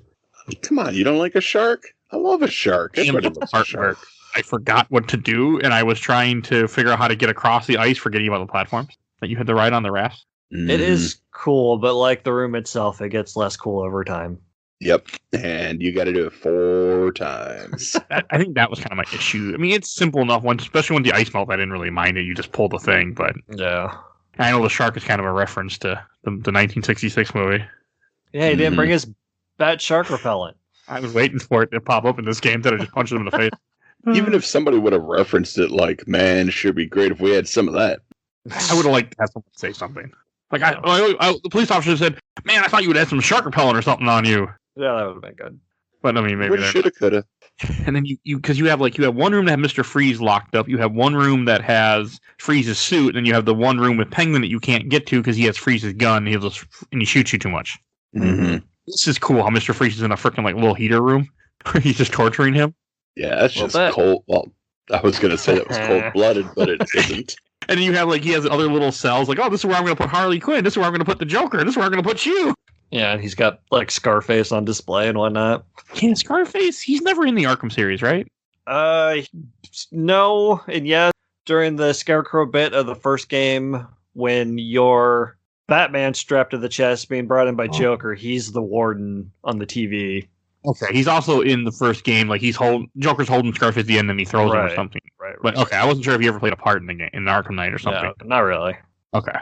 Come on, you don't like a shark? I love a shark. Everybody loves a shark. I forgot what to do, and I was trying to figure out how to get across the ice, forgetting about the platforms that you had to ride on the rafts. It is cool, but like the room itself, it gets less cool over time. Yep, and you got to do it 4 times. I think that was kind of my issue. I mean, it's simple enough, especially when the ice melts, I didn't really mind it. You just pull the thing, but yeah. I know the shark is kind of a reference to the 1966 movie. Yeah, he didn't bring his bat shark repellent. I was waiting for it to pop up in this game, that I just punched him in the face. Even if somebody would have referenced it like, man, it should be great if we had some of that. I would have liked to have someone say something. Like, the police officer said, man, I thought you would have some shark repellent or something on you. Yeah, that would have been good. But I mean, maybe shoulda, coulda. And then you have one room that has Mr. Freeze locked up. You have one room that has Freeze's suit, and then you have the one room with Penguin that you can't get to because he has Freeze's gun, and he shoots you too much. Mm-hmm. This is cool how Mr. Freeze is in a freaking like little heater room where he's just torturing him. Yeah, that's just cold. Well, I was gonna say that was cold-blooded, but it isn't. And then you have he has other little cells like, oh, this is where I'm going to put Harley Quinn. This is where I'm going to put the Joker. This is where I'm going to put you. Yeah, and he's got like Scarface on display and whatnot. Yeah, Scarface, he's never in the Arkham series, right? No, and yeah, during the Scarecrow bit of the first game, when your Batman strapped to the chest being brought in by Joker, he's the warden on the TV. Okay, he's also in the first game, like Joker's holding Scarface at the end and he throws him or something. Right. But okay, I wasn't sure if he ever played a part in the game, in Arkham Knight or something. No, not really. Okay.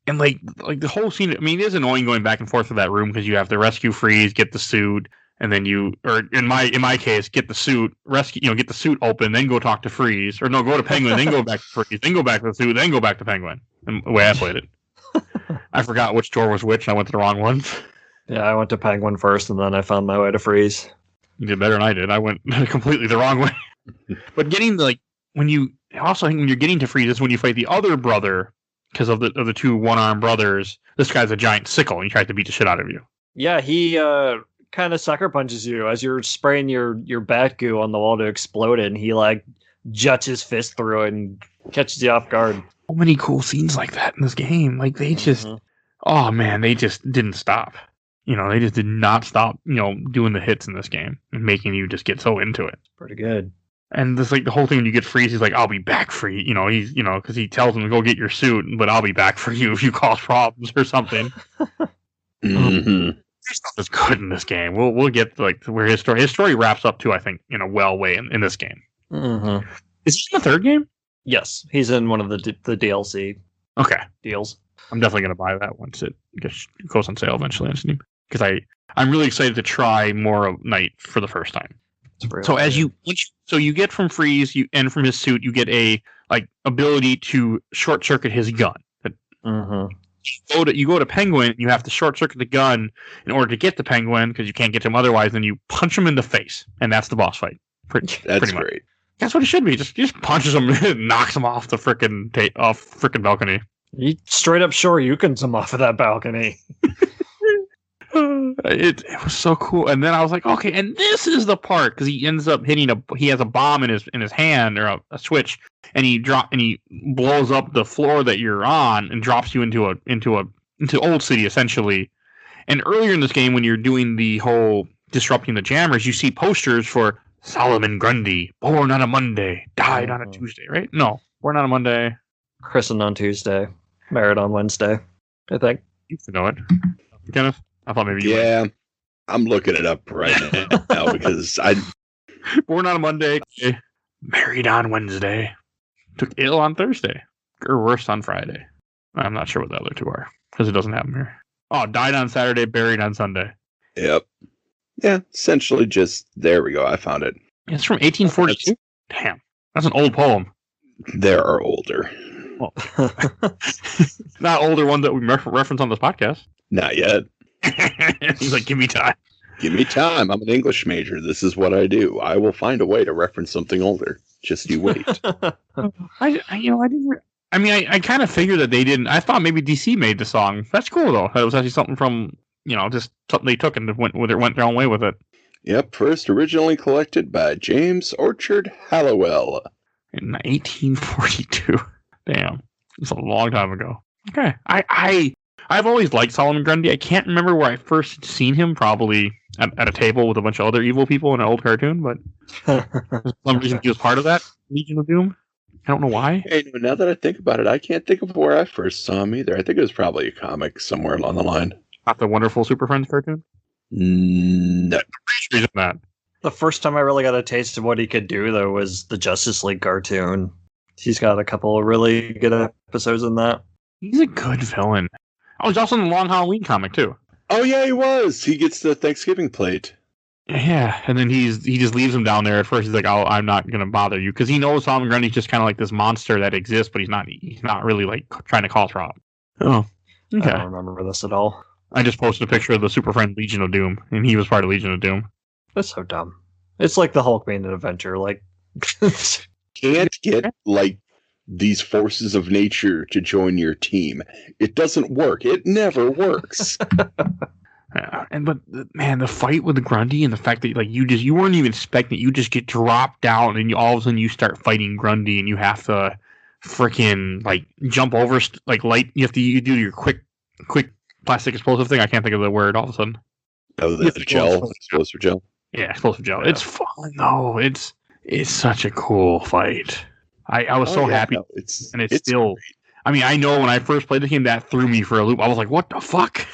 And like the whole scene, I mean, it is annoying going back and forth to that room because you have to rescue Freeze, get the suit, and then or in my case, get the suit, get the suit open, then go talk to Freeze, or no, go to Penguin, then go back to Freeze, then go back to the suit, then go back to Penguin. And the way I played it, I forgot which door was which, and I went to the wrong one. Yeah, I went to Penguin first, and then I found my way to Freeze. You did better than I did. I went completely the wrong way. But getting when you're getting to Freeze is when you fight the other brother. Because of the two one-armed brothers, this guy's a giant sickle, and he tries to beat the shit out of you. Yeah, he kind of sucker punches you as you're spraying your bat goo on the wall to explode it, and he juts his fist through it and catches you off guard. So many cool scenes like that in this game. Like they just, oh man, they just didn't stop. They just did not stop. Doing the hits in this game and making you just get so into it. Pretty good. And this the whole thing when you get Freeze, he's like, I'll be back for you. He's because he tells him to go get your suit, but I'll be back for you if you cause problems or something. Mm-hmm. stuff is good in this game. We'll get like where his story wraps up to, I think, in a well way in this game. Mm-hmm. Is he in the third game? Yes, he's in one of the DLC Okay, deals. I'm definitely gonna buy that once it goes on sale eventually on Steam, because I'm really excited to try more of Knight for the first time. So as you get from Freeze and from his suit, you get a ability to short circuit his gun. You go to Penguin, you have to short circuit the gun in order to get the Penguin, because you can't get to him otherwise. Then you punch him in the face, and that's the boss fight. That's pretty great. That's what it should be. Just punches him, and knocks him off the frickin' balcony. He straight up Shoryukens him off of that balcony. It was so cool. And then I was like, okay, and this is the part, because he ends up he has a bomb in his hand, or a switch, and he blows up the floor that you're on and drops you into Old City essentially. And earlier in this game, when you're doing the whole disrupting the jammers, you see posters for Solomon Grundy, born on a Monday, died on a Tuesday, right? No, born on a Monday, christened on Tuesday, married on Wednesday, I think. You used to know it, Kenneth. I thought maybe you might. I'm looking it up right now because born on a Monday, married on Wednesday, took ill on Thursday, or worse on Friday. I'm not sure what the other two are, because it doesn't have them here. Oh, died on Saturday, buried on Sunday. Yep. Yeah, essentially just, there we go, I found it. It's from 1842? Damn, that's an old poem. There are older. Well, not older ones that we reference on this podcast. Not yet. He's like, give me time. Give me time. I'm an English major. This is what I do. I will find a way to reference something older. Just you wait. I kind of figured that they didn't. I thought maybe DC made the song. That's cool though. That was actually something from, just something they took and went their own way with it. Yep. First originally collected by James Orchard Hallowell in 1842. Damn, it's a long time ago. Okay, I've always liked Solomon Grundy. I can't remember where I first seen him. Probably at a table with a bunch of other evil people in an old cartoon, but for some reason he was part of that Legion of Doom. I don't know why. Hey, now that I think about it, I can't think of where I first saw him either. I think it was probably a comic somewhere along the line. Not the Wonderful Super Friends cartoon? No. That. The first time I really got a taste of what he could do, though, was the Justice League cartoon. He's got a couple of really good episodes in that. He's a good villain. Oh, he's also in the Long Halloween comic, too. Oh, yeah, he was. He gets the Thanksgiving plate. Yeah, and then he just leaves him down there. At first, he's like, "Oh, I'm not gonna bother you," because he knows Solomon Grundy's just kind of like this monster that exists, but he's not really like trying to cause trouble. Oh, okay. I don't remember this at all. I just posted a picture of the Super Friend Legion of Doom, and he was part of Legion of Doom. That's so dumb. It's like the Hulk being an adventure. Like, can't get like these forces of nature to join your team. It doesn't work. It never works. But man, the fight with the Grundy and the fact that you weren't even expecting it, you just get dropped down and all of a sudden you start fighting Grundy and you have to freaking jump over you have to do your quick plastic explosive thing. I can't think of the word all of a sudden. Oh, the gel, explosive gel. Yeah, explosive gel. Yeah. It's fun though. It's such a cool fight. I was so happy. No, it's still. Great. I mean, I know when I first played the game, that threw me for a loop. I was like, "What the fuck?"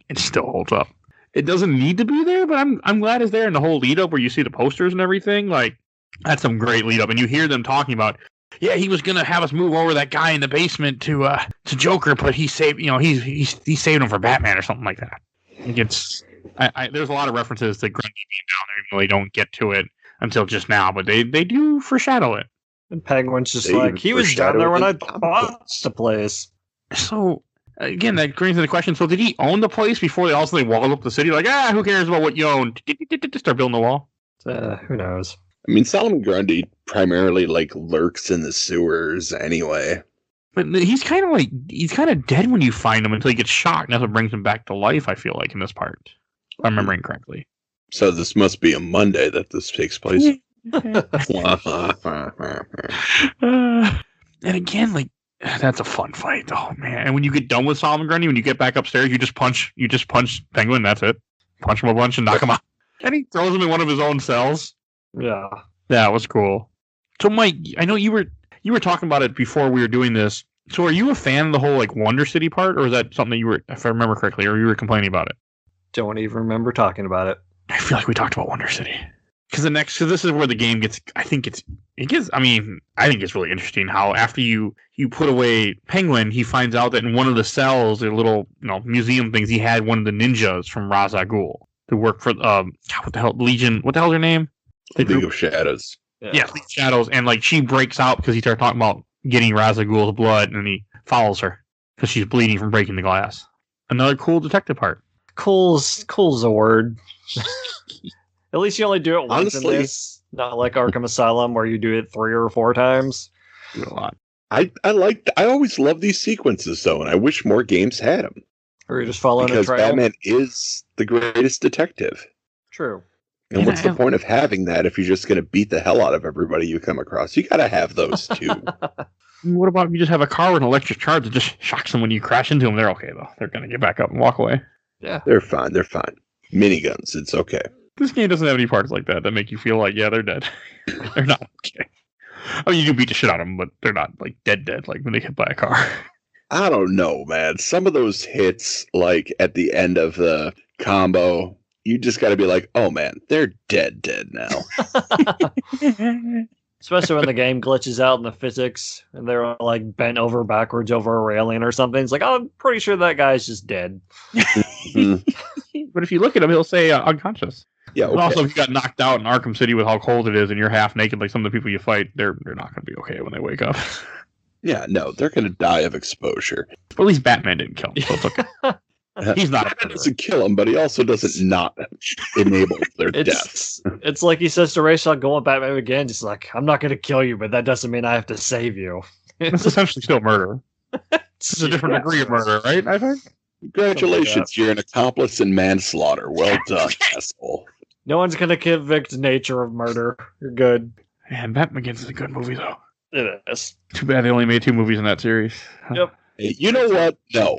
It still holds up. It doesn't need to be there, but I'm glad it's there. And the whole lead up where you see the posters and everything, that's some great lead up. And you hear them talking about, yeah, he was gonna have us move over that guy in the basement to Joker, but he saved, he saved him for Batman or something like that. There's a lot of references to Grundy being down there, even though they don't get to it until just now, but they do foreshadow it. And Penguin's just he was down there when I bought the place. So. Again, that brings into the question, so did he own the place before they also walled up the city? Who cares about what you own? Start building the wall. Who knows? I mean, Solomon Grundy primarily lurks in the sewers anyway. But he's kind of dead when you find him until he gets shot, and that's what brings him back to life, I feel like, in this part. If I'm remembering correctly. So this must be a Monday that this takes place. And again, that's a fun fight, though, man. And when you get done with Solomon Grundy, when you get back upstairs, you just punch Penguin. That's it. Punch him a bunch and knock him out. And he throws him in one of his own cells. Yeah, that was cool. So, Mike, I know you were talking about it before we were doing this. So, are you a fan of the whole Wonder City part, or is that something that you were, if I remember correctly, or you were complaining about it? Don't even remember talking about it. I feel like we talked about Wonder City. Because this is where the game gets, I think it's really interesting how after you put away Penguin, he finds out that in one of the cells, the little, museum things, he had one of the ninjas from Ra's al Ghul who work for, what the hell, Legion, what the hell's her name? League of Shadows. Yeah, League of Shadows, and like she breaks out because he started talking about getting Ra's al Ghul's blood, and he follows her because she's bleeding from breaking the glass. Another cool detective part. Cool's a word. At least you only do it once in this. Not like Arkham Asylum where you do it 3 or 4 times. Do it a lot. I always love these sequences though, and I wish more games had them. Or you're just following because a trail. Batman is the greatest detective. True. And what's the point of having that if you're just going to beat the hell out of everybody you come across? You got to have those too. What about if you just have a car with an electric charge that just shocks them when you crash into them? They're okay though. They're going to get back up and walk away. Yeah. They're fine. Miniguns, it's okay. This game doesn't have any parts like that make you feel like, yeah, they're dead. They're not okay. I mean, you do beat the shit out of them, but they're not like dead, like when they get hit by a car. I don't know, man. Some of those hits, like at the end of the combo, you just got to be like, oh man, they're dead now. Especially when the game glitches out in the physics and they're like bent over backwards over a railing or something. It's like, oh, I'm pretty sure that guy's just dead. But if you look at him, he'll say unconscious. Yeah. Okay. Also, if you got knocked out in Arkham City with how cold it is and you're half naked like some of the people you fight, they're not going to be okay when they wake up. Yeah, no, they're going to die of exposure. But at least Batman didn't kill him, so it's okay. He's not. Batman doesn't kill him, but he also doesn't not enable their deaths. It's like he says to Ra's al Ghul and Batman again, just like, I'm not going to kill you, but that doesn't mean I have to save you. It's essentially still murder. It's a different degree of murder, right? I think. Congratulations, you're an accomplice in manslaughter. Well done, asshole. No one's going to convict nature of murder. You're good. Man, Batman Begins is a good movie, though. It is. Too bad they only made 2 movies in that series. Yep. Hey, you know what? No.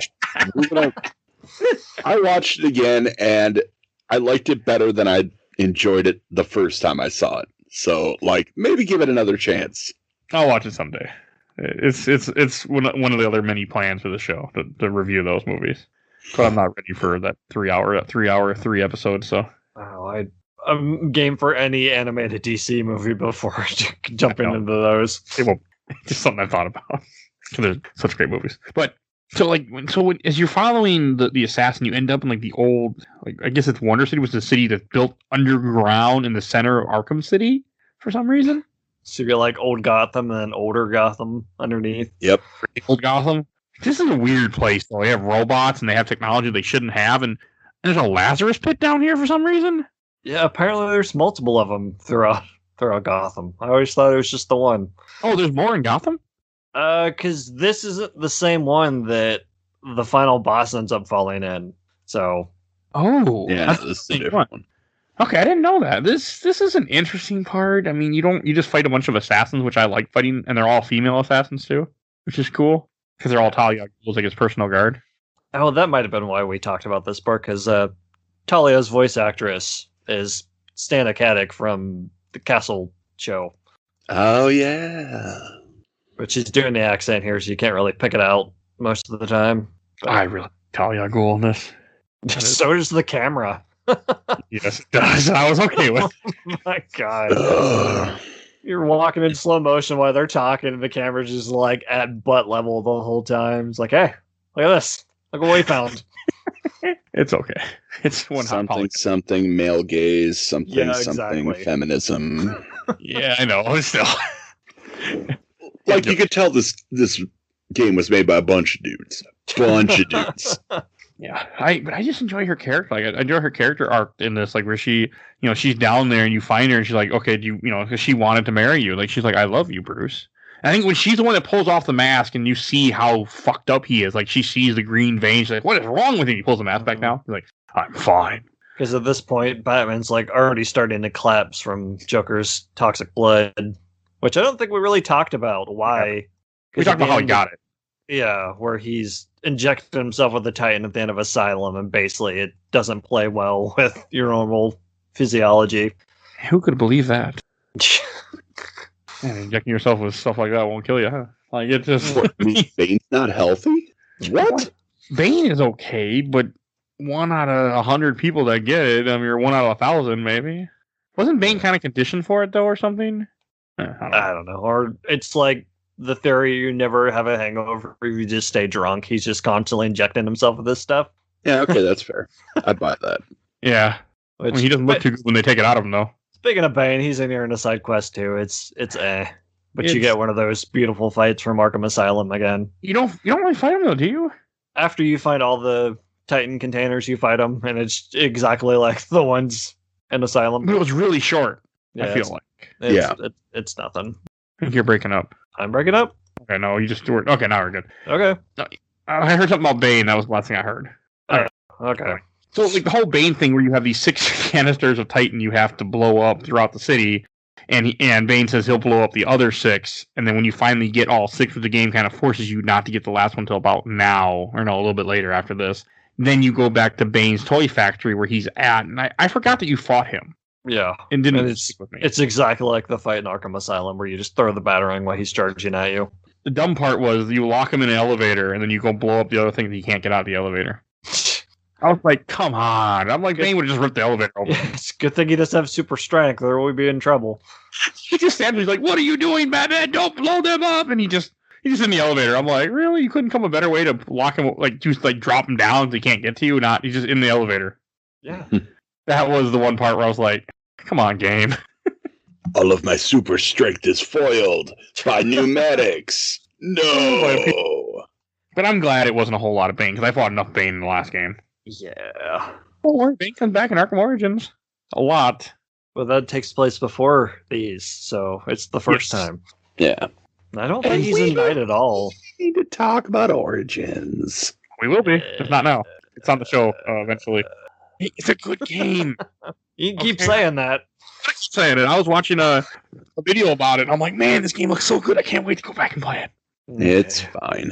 I watched it again, and I liked it better than I enjoyed it the first time I saw it. So, like, maybe give it another chance. I'll watch it someday. It's one of the other many plans for the show to review those movies. But I'm not ready for that 3 3 episodes. So I'm game for any animated DC movie before jumping into those. It won't. Just something I thought about. They're such great movies. But as you're following the assassin, you end up in like the old, like I guess it's Wonder City was the city that's built underground in the center of Arkham City for some reason. So you get like old Gotham and then older Gotham underneath. Yep. Old Gotham. This is a weird place though. They have robots and they have technology they shouldn't have, and there's a Lazarus pit down here for some reason. Yeah, apparently there's multiple of them throughout Gotham. I always thought it was just the one. Oh, there's more in Gotham? Because this isn't the same one that the final boss ends up falling in. So. Oh. Yeah, this is a different one. Okay, I didn't know that. This is an interesting part. I mean, you just fight a bunch of assassins, which I like fighting, and they're all female assassins too, which is cool because they're all Talia Ghul's like his personal guard. Oh, that might have been why we talked about this part, because Talia's voice actress is Stana Katic from the Castle show. Oh yeah, but she's doing the accent here, so you can't really pick it out most of the time. But I really like Talia Ghul in this. So does the camera. Yes, it does. I was okay with it. Oh my god. You're walking in slow motion while they're talking, and the camera's just like at butt level the whole time. It's like, hey, look at this. Look what we found. It's okay. It's one something male gaze, something feminism. Yeah, I know. Still, like you could tell this game was made by a bunch of dudes. Yeah, but I just enjoy her character. Like, I enjoy her character arc in this. Like, where she, she's down there and you find her and she's like, okay, because she wanted to marry you. Like, she's like, I love you, Bruce. And I think when she's the one that pulls off the mask and you see how fucked up he is, like she sees the green veins, she's like, what is wrong with him? He pulls the mask back now. He's like, I'm fine. Because at this point, Batman's like already starting to collapse from Joker's toxic blood, which I don't think we really talked about. Why? Yeah. We talked about how he got it. Yeah, where he's injected himself with the Titan at the end of Asylum, and basically it doesn't play well with your normal physiology. Who could believe that? Man, injecting yourself with stuff like that won't kill you, huh? Like, it just... Bane's not healthy? What? Bane is okay, but 1 out of 100 people that get it. I mean, or 1 out of 1,000, maybe. Wasn't Bane kind of conditioned for it though, or something? I don't know. Or it's like the theory you never have a hangover if you just stay drunk. He's just constantly injecting himself with this stuff. Yeah, okay, that's fair. I'd buy that. Yeah. Which, I mean, he doesn't look too good when they take it out of him, though. Speaking of Bane, he's in here in a side quest too. It's but you It's- get one of those beautiful fights from Arkham Asylum again. You don't really fight him though, do you? After you find all the Titan containers, you fight them, and it's exactly like the ones in Asylum. But it was really short. Yeah, I feel like. it's nothing. I think you're breaking up. I'm breaking up. Okay, no, you just were. Okay, now we're good. Okay. I heard something about Bane. That was the last thing I heard. Okay. So, like the whole Bane thing, where you have these 6 canisters of Titan you have to blow up throughout the city, and Bane says he'll blow up the other 6, and then when you finally get all 6 of the game, kind of forces you not to get the last one until about now, or no, a little bit later after this. Then you go back to Bane's toy factory where he's at, and I forgot that you fought him. Yeah. And didn't And stick with me. It's exactly like the fight in Arkham Asylum where you just throw the batarang while he's charging at you. The dumb part was you lock him in an elevator, and then you go blow up the other thing that he can't get out of the elevator. I was like, come on. I'm like, Bane would have just ripped the elevator open. It's a good thing he doesn't have super strength, or we'd be in trouble. He just stands there, he's like, what are you doing, Batman? Don't blow them up! And he's just in the elevator. I'm like, really? You couldn't come a better way to lock him, like, just like drop him down so he can't get to you? Not, he's just in the elevator. Yeah. That was the one part where I was like, come on, game. All of my super strength is foiled by pneumatics. No. But I'm glad it wasn't a whole lot of Bane, because I fought enough Bane in the last game. Yeah. Don't worry, Bane comes back in Arkham Origins. A lot. Well, that takes place before these, so it's the first Yes. time. Yeah. I don't think he's in Night at all. We need to talk about Origins. We will be, just not now. It's on the show eventually. It's a good game. You can keep Okay. saying that. I keep saying it. I was watching a video about it. And I'm like, man, this game looks so good. I can't wait to go back and play it. It's fine.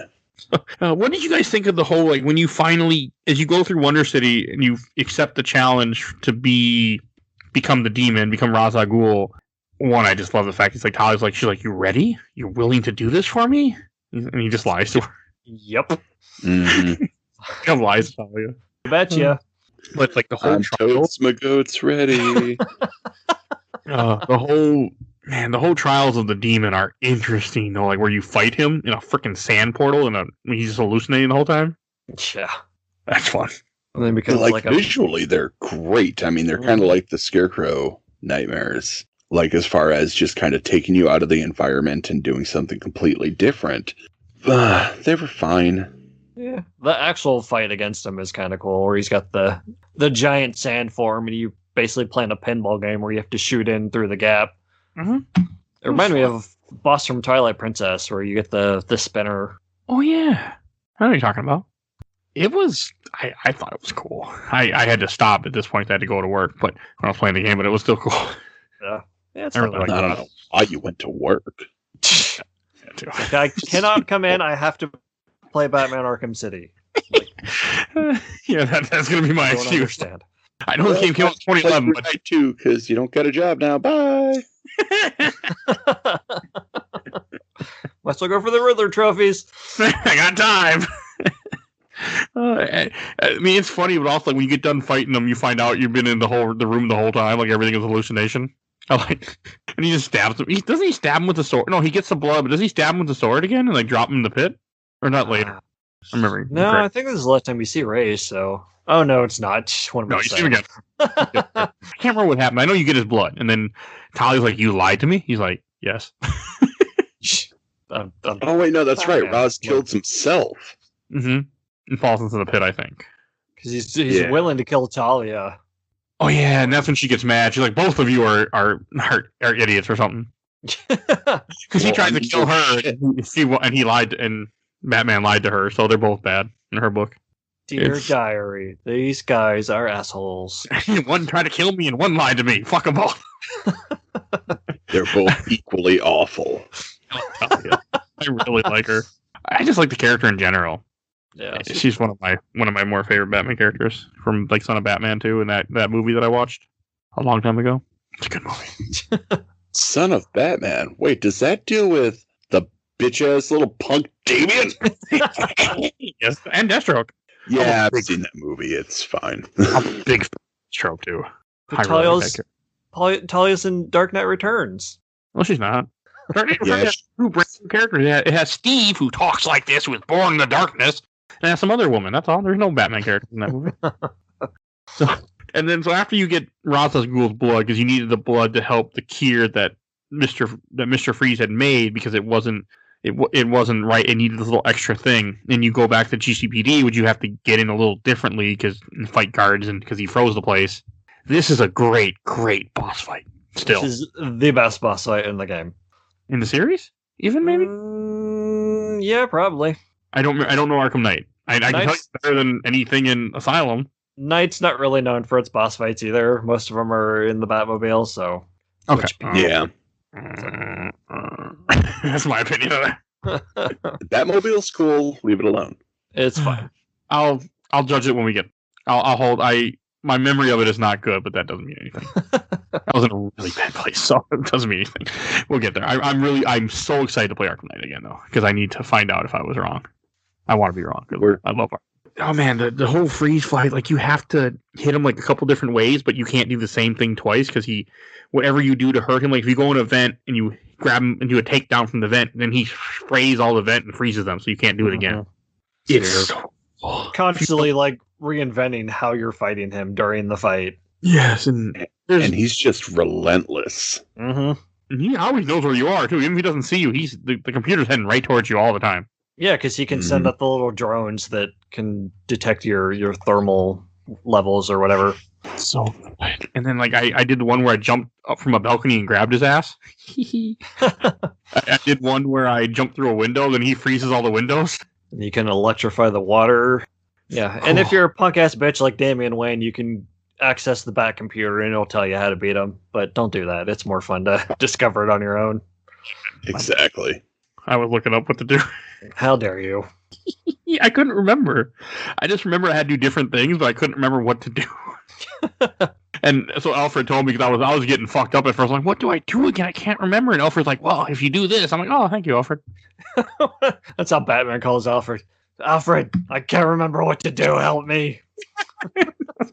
What did you guys think of the whole, like, when you finally, as you go through Wonder City and you accept the challenge to become the demon, become Ra's al Ghul? One, I just love the fact it's like Talia's like, she's like, you ready? You're willing to do this for me? And he just lies to her. Yep. Mm-hmm. He lies to Talia. Betcha. But like the whole I'm trial, totes my goats ready. the whole trials of the demon are interesting though. Like where you fight him in a freaking sand portal and he's just hallucinating the whole time. Yeah. That's fun. And then becomes like like a visually, they're great. I mean, they're kind of like the Scarecrow nightmares. Like as far as just kind of taking you out of the environment and doing something completely different. They were fine. yeah. The actual fight against him is kind of cool, where he's got the giant sand form, and you basically playing a pinball game where you have to shoot in through the gap. Mhm. It reminded me of boss from Twilight Princess, where you get the spinner. Oh yeah, I know what you're talking about. It was. I thought it was cool. I had to stop at this point. I had to go to work, but when I was playing the game, but it was still cool. Yeah, it's I not really bad. I don't know why you went to work. Yeah, too. Like, I cannot come in. I have to play Batman Arkham City. Yeah, that's gonna be my I don't excuse. understand. I know the game came out in 2011, but I too, because you don't got a job now. Bye. Might as well go for the Riddler trophies. I got time. I mean, it's funny, but also like, when you get done fighting them, you find out you've been in the room the whole time, like everything is a hallucination. I like, and he just stabs him. Doesn't he stab him with the sword? No, he gets the blood, but does he stab him with the sword again and like drop him in the pit? Or not later? I'm remembering. No, Correct. I think this is the last time we see Ray, so... Oh, no, it's not. What am No, I you see saying? him again. I can't remember what happened. I know you get his blood, and then Talia's like, "You lied to me." He's like, "Yes." I'm Oh wait, no, that's right. Batman. Roz killed himself. Mm-hmm. And falls into the pit, I think. Because he's Yeah. willing to kill Talia. Oh yeah, and that's when she gets mad. She's like, "Both of you are idiots or something." Because he Well, tried to kill her, shit. and he lied, and Batman lied to her. So they're both bad in her book. Dear It's- diary, these guys are assholes. One tried to kill me, and one lied to me. Fuck them both. They're both equally awful. Talia. I really like her. I just like the character in general. Yeah. She's one of my more favorite Batman characters from like Son of Batman 2 and that movie that I watched a long time ago. It's a good movie. Son of Batman. Wait, does that deal with the bitch ass little punk Damien? Yes, and Deathstroke. Yeah, I've seen that movie. It's fine. I'm a big trope too. Talia's in Dark Knight Returns. Well, she's not. Dark Knight Returns has two brand new characters. It has Steve, who talks like this, who was born in the darkness, and it has some other woman. That's all. There's no Batman characters in that movie. So after you get Ra's al Ghul's blood, because you needed the blood to help the cure that Mr. Freeze had made, because it wasn't right. It needed this little extra thing. And you go back to GCPD, which you have to get in a little differently because fight guards and because he froze the place. This is a great boss fight. Still, this is the best boss fight in the game. In the series, even maybe. Yeah, probably. I don't know Arkham Knight. I can tell you better than anything in Asylum. Knight's not really known for its boss fights either. Most of them are in the Batmobile, so okay. Yeah. That's my opinion of it. Batmobile's cool. Leave it alone. It's fine. I'll judge it when we get. I'll hold. My memory of it is not good, but that doesn't mean anything. I was in a really bad place, so it doesn't mean anything. We'll get there. I'm so excited to play Arkham Knight again, though, because I need to find out if I was wrong. I want to be wrong. I love Arkham. Oh man, the whole freeze fight, like you have to hit him like a couple different ways, but you can't do the same thing twice because whatever you do to hurt him, like if you go in a vent and you grab him and do a takedown from the vent, then he sprays all the vent and freezes them, so you can't do it again. It's so constantly like reinventing how you're fighting him during the fight. Yes, and he's just relentless. Mm-hmm. And he always knows where you are too. Even if he doesn't see you, the computer's heading right towards you all the time. Yeah, because he can send up the little drones that can detect your thermal levels or whatever. So good. And then like I did the one where I jumped up from a balcony and grabbed his ass. I did one where I jumped through a window, then he freezes all the windows. And you can electrify the water. Yeah, and if you're a punk ass bitch like Damian Wayne, you can access the Bat computer and it'll tell you how to beat him. But don't do that. It's more fun to discover it on your own. Exactly. I was looking up what to do. How dare you? I couldn't remember. I just remember I had to do different things, but I couldn't remember what to do. And so Alfred told me, because I was getting fucked up at first. I'm like, what do I do again? I can't remember. And Alfred's like, well, if you do this. I'm like, oh, thank you, Alfred. That's how Batman calls Alfred. Alfred, I can't remember what to do. Help me.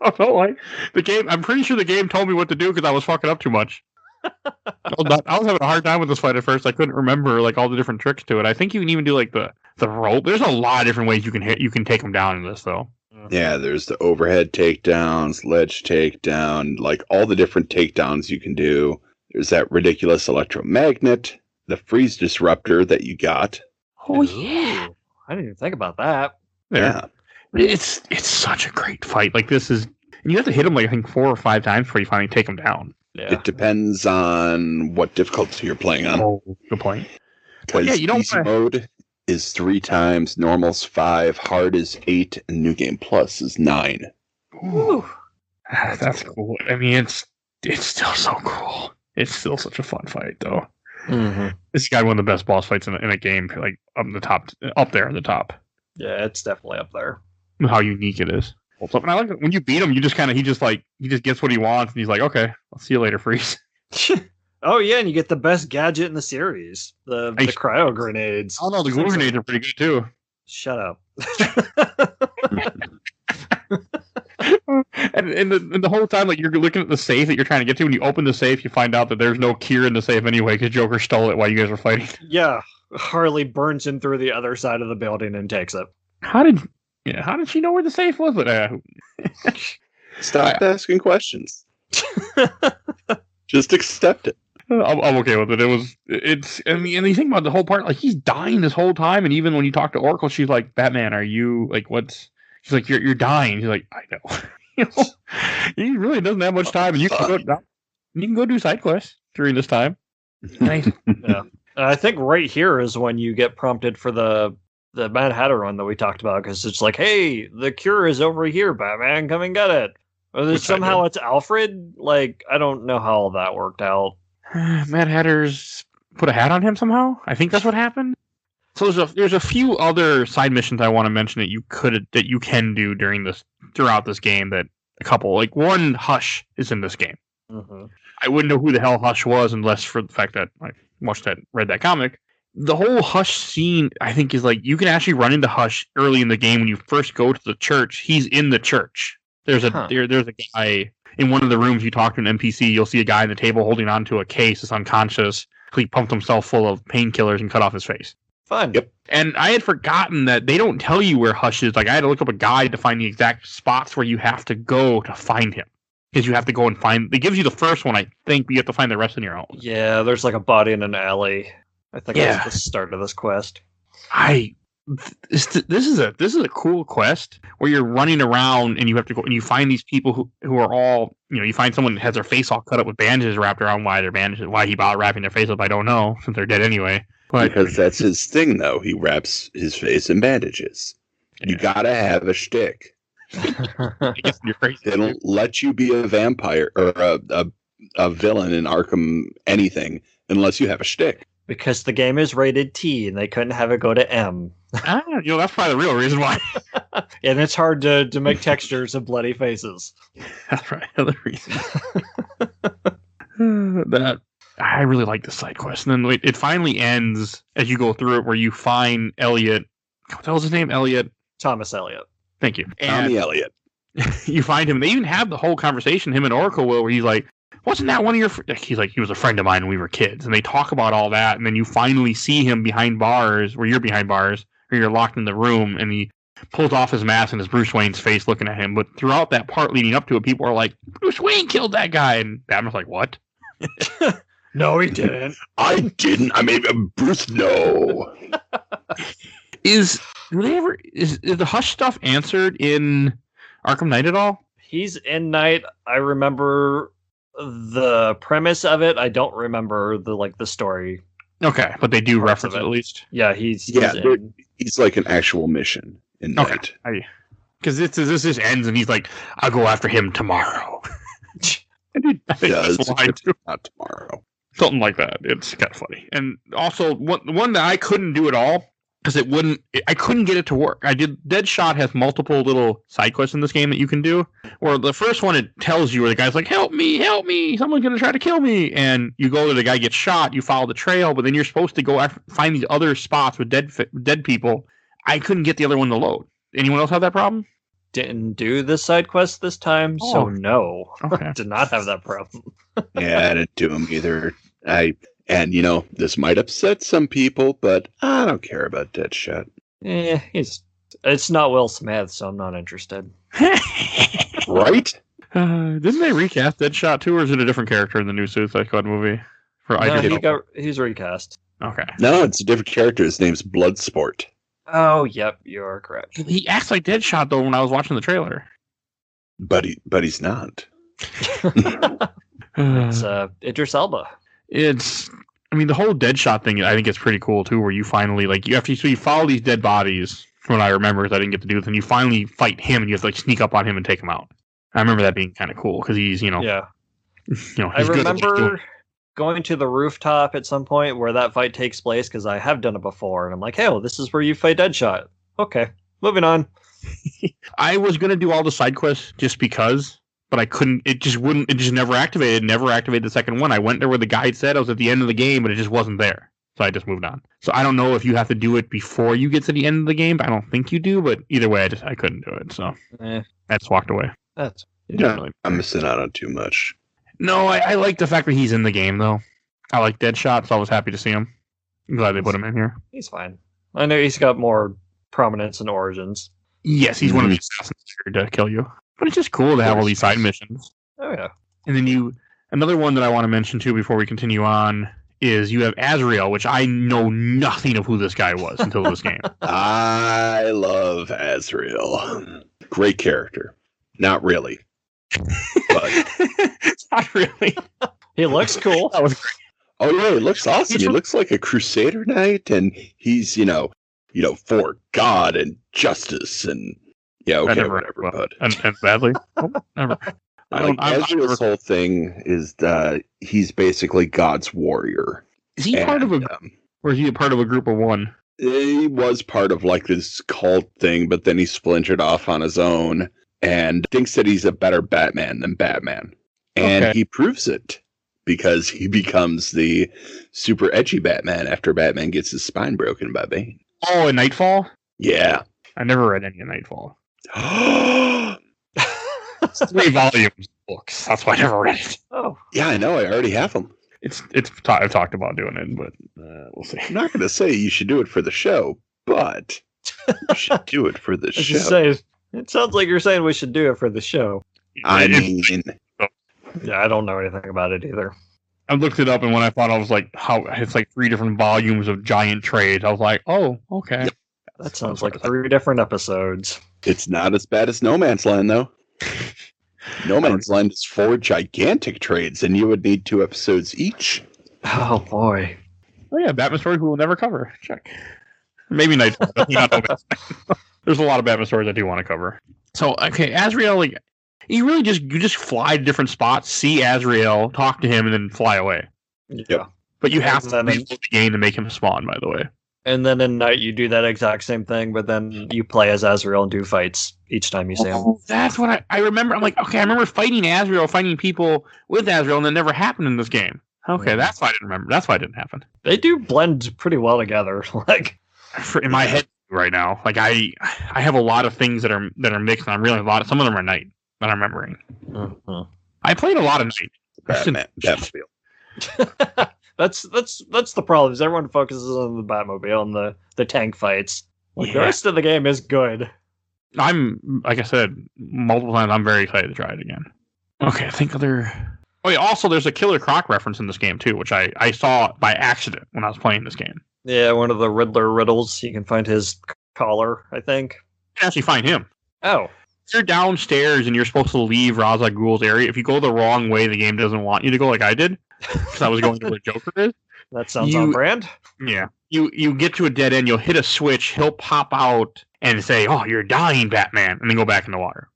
I felt like the game. I'm pretty sure the game told me what to do because I was fucking up too much. I was having a hard time with this fight at first. I couldn't remember like all the different tricks to it. I think you can even do like the rope. There's a lot of different ways you can take them down in this though. Yeah, there's the overhead takedowns, ledge takedown, like all the different takedowns you can do. There's that ridiculous electromagnet, the freeze disruptor that you got. Oh yeah, I didn't even think about that. Yeah, it's such a great fight. Like this is, and you have to hit him like I think 4 or 5 times before you finally take him down. Yeah. It depends on what difficulty you're playing on. Oh, good point. Because you don't easy mode is 3 times, normal's 5, hard is 8, and new game plus is 9. Ooh, that's cool. I mean, it's still so cool. It's still such a fun fight, though. Mm-hmm. This got one of the best boss fights in a game, like up there in the top. Yeah, it's definitely up there. How unique it is. And I like it when you beat him. You just he just gets what he wants, and he's like, okay, I'll see you later, Freeze. Oh yeah, and you get the best gadget in the series, the cryo grenades. Oh no, the glue grenades are pretty good too. Shut up. and the whole time, like you're looking at the safe that you're trying to get to, when you open the safe, you find out that there's no cure in the safe anyway because Joker stole it while you guys were fighting. Yeah, Harley burns in through the other side of the building and takes it. How did she know where the safe was? But Stop asking questions. Just accept it. I'm okay with it. And you think about the whole part, like he's dying this whole time, and even when you talk to Oracle, she's like, "Batman, are you like what's?" She's like, "You're dying." He's like, "I know." He really doesn't have much time, and you can go do side quests during this time. Nice. Yeah, I think right here is when you get prompted for the Mad Hatter run that we talked about, because it's like, "Hey, the cure is over here, Batman. Come and get it." Or somehow it's Alfred. Like, I don't know how all that worked out. Mad Hatter's put a hat on him somehow. I think that's what happened. So there's a few other side missions I want to mention that you can do throughout this game. That a couple, like one, Hush is in this game. Mm-hmm. I wouldn't know who the hell Hush was unless for the fact that I read that comic. the whole Hush scene, I think, is like you can actually run into Hush early in the game when you first go to the church. He's in the church. There's a guy in one of the rooms. You talk to an NPC. You'll see a guy on the table holding onto a case that's unconscious. He pumped himself full of painkillers and cut off his face. Fun. Yep. And I had forgotten that they don't tell you where Hush is. Like I had to look up a guide to find the exact spots where you have to go to find him. Because you have to go and find. It gives you the first one, I think, but you have to find the rest on your own. Yeah, there's like a body in an alley. I think that's the start of this quest. This is a cool quest where you're running around and you have to go and you find these people who are all, you find someone that has their face all cut up with bandages wrapped around. Why he bought wrapping their face up, I don't know, since they're dead anyway. But because that's his thing, though. He wraps his face in bandages. Yeah. You gotta have a shtick. I guess you're crazy. They don't let you be a vampire or a villain in Arkham anything unless you have a shtick. Because the game is rated T and they couldn't have it go to M. That's probably the real reason why. And it's hard to make textures of bloody faces. That's probably another reason. That I really like the side quest. And then it finally ends as you go through it where you find Elliot. What was his name? Elliot? Thomas Elliot. Thank you. Tommy Elliot. You find him. They even have the whole conversation, him and Oracle will, where he's like, wasn't that one of your... He's like, he was a friend of mine when we were kids. And they talk about all that. And then you finally see him behind bars, where you're behind bars, or you're locked in the room. And he pulls off his mask and it's Bruce Wayne's face looking at him. But throughout that part leading up to it, people are like, Bruce Wayne killed that guy. And Batman's like, what? No, he didn't. I didn't. I mean, Bruce, no. Is the Hush stuff answered in Arkham Knight at all? He's in Knight. I remember the premise of it. I don't remember the story. Okay, but they do reference it at least. Yeah, he's like an actual mission in Knight. Because this just ends and he's like, I'll go after him tomorrow. I think that's not tomorrow. Something like that. It's kind of funny. And also, one that I couldn't do at all, because I couldn't get it to work. Deadshot has multiple little side quests in this game that you can do. Where the first one, it tells you where the guy's like, help me, someone's going to try to kill me. And you go to the guy gets shot, you follow the trail, but then you're supposed to go find these other spots with dead people. I couldn't get the other one to load. Anyone else have that problem? Didn't do the side quest this time, so no. Okay. Did not have that problem. Yeah, I didn't do them either. And this might upset some people, but I don't care about Deadshot. It's not Will Smith, so I'm not interested. Right? Didn't they recast Deadshot too, or is it a different character in the new Suicide Squad movie? He's recast. Okay. No, it's a different character. His name's Bloodsport. Oh, yep, you're correct. He acts like Deadshot though when I was watching the trailer. But he's not. It's Idris Elba. The whole Deadshot thing, I think it's pretty cool too, where you finally you follow these dead bodies. From what I remember, is I didn't get to do this, and you finally fight him, and you have to sneak up on him and take him out. I remember that being kind of cool because he's yeah. He's I remember going to the rooftop at some point where that fight takes place because I have done it before, and I'm like, hey, this is where you fight Deadshot. Okay, moving on. I was gonna do all the side quests just because. But I couldn't, it just never activated. Never activated the second one. I went there where the guide said I was at the end of the game, but it just wasn't there. So I just moved on. So I don't know if you have to do it before you get to the end of the game, but I don't think you do. But either way, I couldn't do it. So I just walked away. I'm missing out on too much. No, I like the fact that he's in the game, though. I like Deadshot, so I was happy to see him. I'm glad they put him in here. He's fine. I know he's got more prominence and origins. Yes, he's one of the assassins to kill you. But it's just cool to have all these side missions. Oh, yeah. And then another one that I want to mention, too, before we continue on, is you have Azrael, which I know nothing of who this guy was until this game. I love Azrael. Great character. Not really. But not really. He looks cool. That was great. Oh, yeah, he looks awesome. He looks like a Crusader Knight, and he's, for God and justice and... Yeah, okay, whatever, bud. And badly? Oh, never. Ezra's whole thing is that he's basically God's warrior. Is he part of or is he a part of a group of one? He was part of this cult thing, but then he splintered off on his own and thinks that he's a better Batman than Batman. And he proves it because he becomes the super edgy Batman after Batman gets his spine broken by Bane. Oh, and Nightfall? Yeah. I never read any of Nightfall. 3 volumes books. That's why I never read it. Oh. Yeah, I know. I already have them. I've talked about doing it, but we'll see. I'm not going to say you should do it for the show, but you should do it for the show. It sounds like you're saying we should do it for the show. I mean... Yeah, I don't know anything about it either. I looked it up, and when I thought I was like, how it's like 3 different volumes of giant trades, I was like, oh, okay. Yep. That sounds like 3 different episodes. It's not as bad as No Man's Land, though. No Man's Land is 4 gigantic trades, and you would need 2 episodes each. Oh, boy. Oh, yeah, Batman stories we will never cover. Check. Maybe Nightfall. There's a lot of Batman stories I do want to cover. So, okay, Azrael, like, you just fly to different spots, see Azrael, talk to him, and then fly away. Yeah. But you have to leave the game to make him spawn, by the way. And then in Night, you do that exact same thing, but then you play as Azrael and do fights each time you see him. That's what I remember. I'm like, okay, I remember fighting Azrael, fighting people with Azrael, and that never happened in this game. Okay, that's why I didn't remember. That's why it didn't happen. They do blend pretty well together. Like, in my head right now, like I have a lot of things that are mixed, and I'm really some of them are Night that I'm remembering. Mm-hmm. I played a lot of Night. Batmobile. That's the problem. Is everyone focuses on the Batmobile and the tank fights. Like, the rest of the game is good. I'm, like I said multiple times, I'm very excited to try it again. Okay, I think other... Oh yeah, also there's a Killer Croc reference in this game too, which I saw by accident when I was playing this game. Yeah, one of the Riddler riddles. You can find his collar, I think. You can actually find him. Oh. If you're downstairs and you're supposed to leave Ra's al Ghul's area, if you go the wrong way, the game doesn't want you to go like I did. Because I was going to where Joker is. That sounds on brand. Yeah. You get to a dead end, you'll hit a switch, he'll pop out and say, "Oh, you're dying, Batman," and then go back in the water.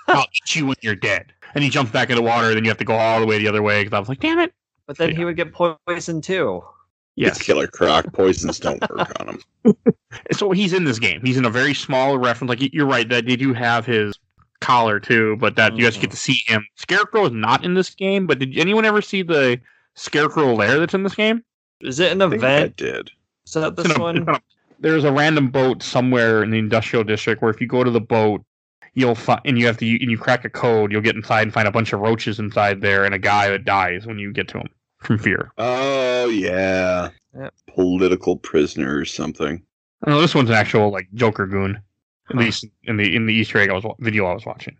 I'll eat you when you're dead. And he jumps back in the water, then you have to go all the way the other way, because I was like, damn it. But then he would get poisoned too. Yes. It's Killer Croc. Poisons don't work on him. So he's in this game. He's in a very small reference. Like, you're right, that they do have his collar too, but that you guys get to see him. Scarecrow is not in this game, but did anyone ever see the Scarecrow lair that's in this game? Is it an event? I did. Is that this one? There's a random boat somewhere in the industrial district where if you go to the boat, you'll find, and you crack a code, you'll get inside and find a bunch of roaches inside there and a guy that dies when you get to him from fear. Oh yeah. Yep. Political prisoner or something. No, this one's an actual like Joker goon. At least in the Easter egg video I was watching,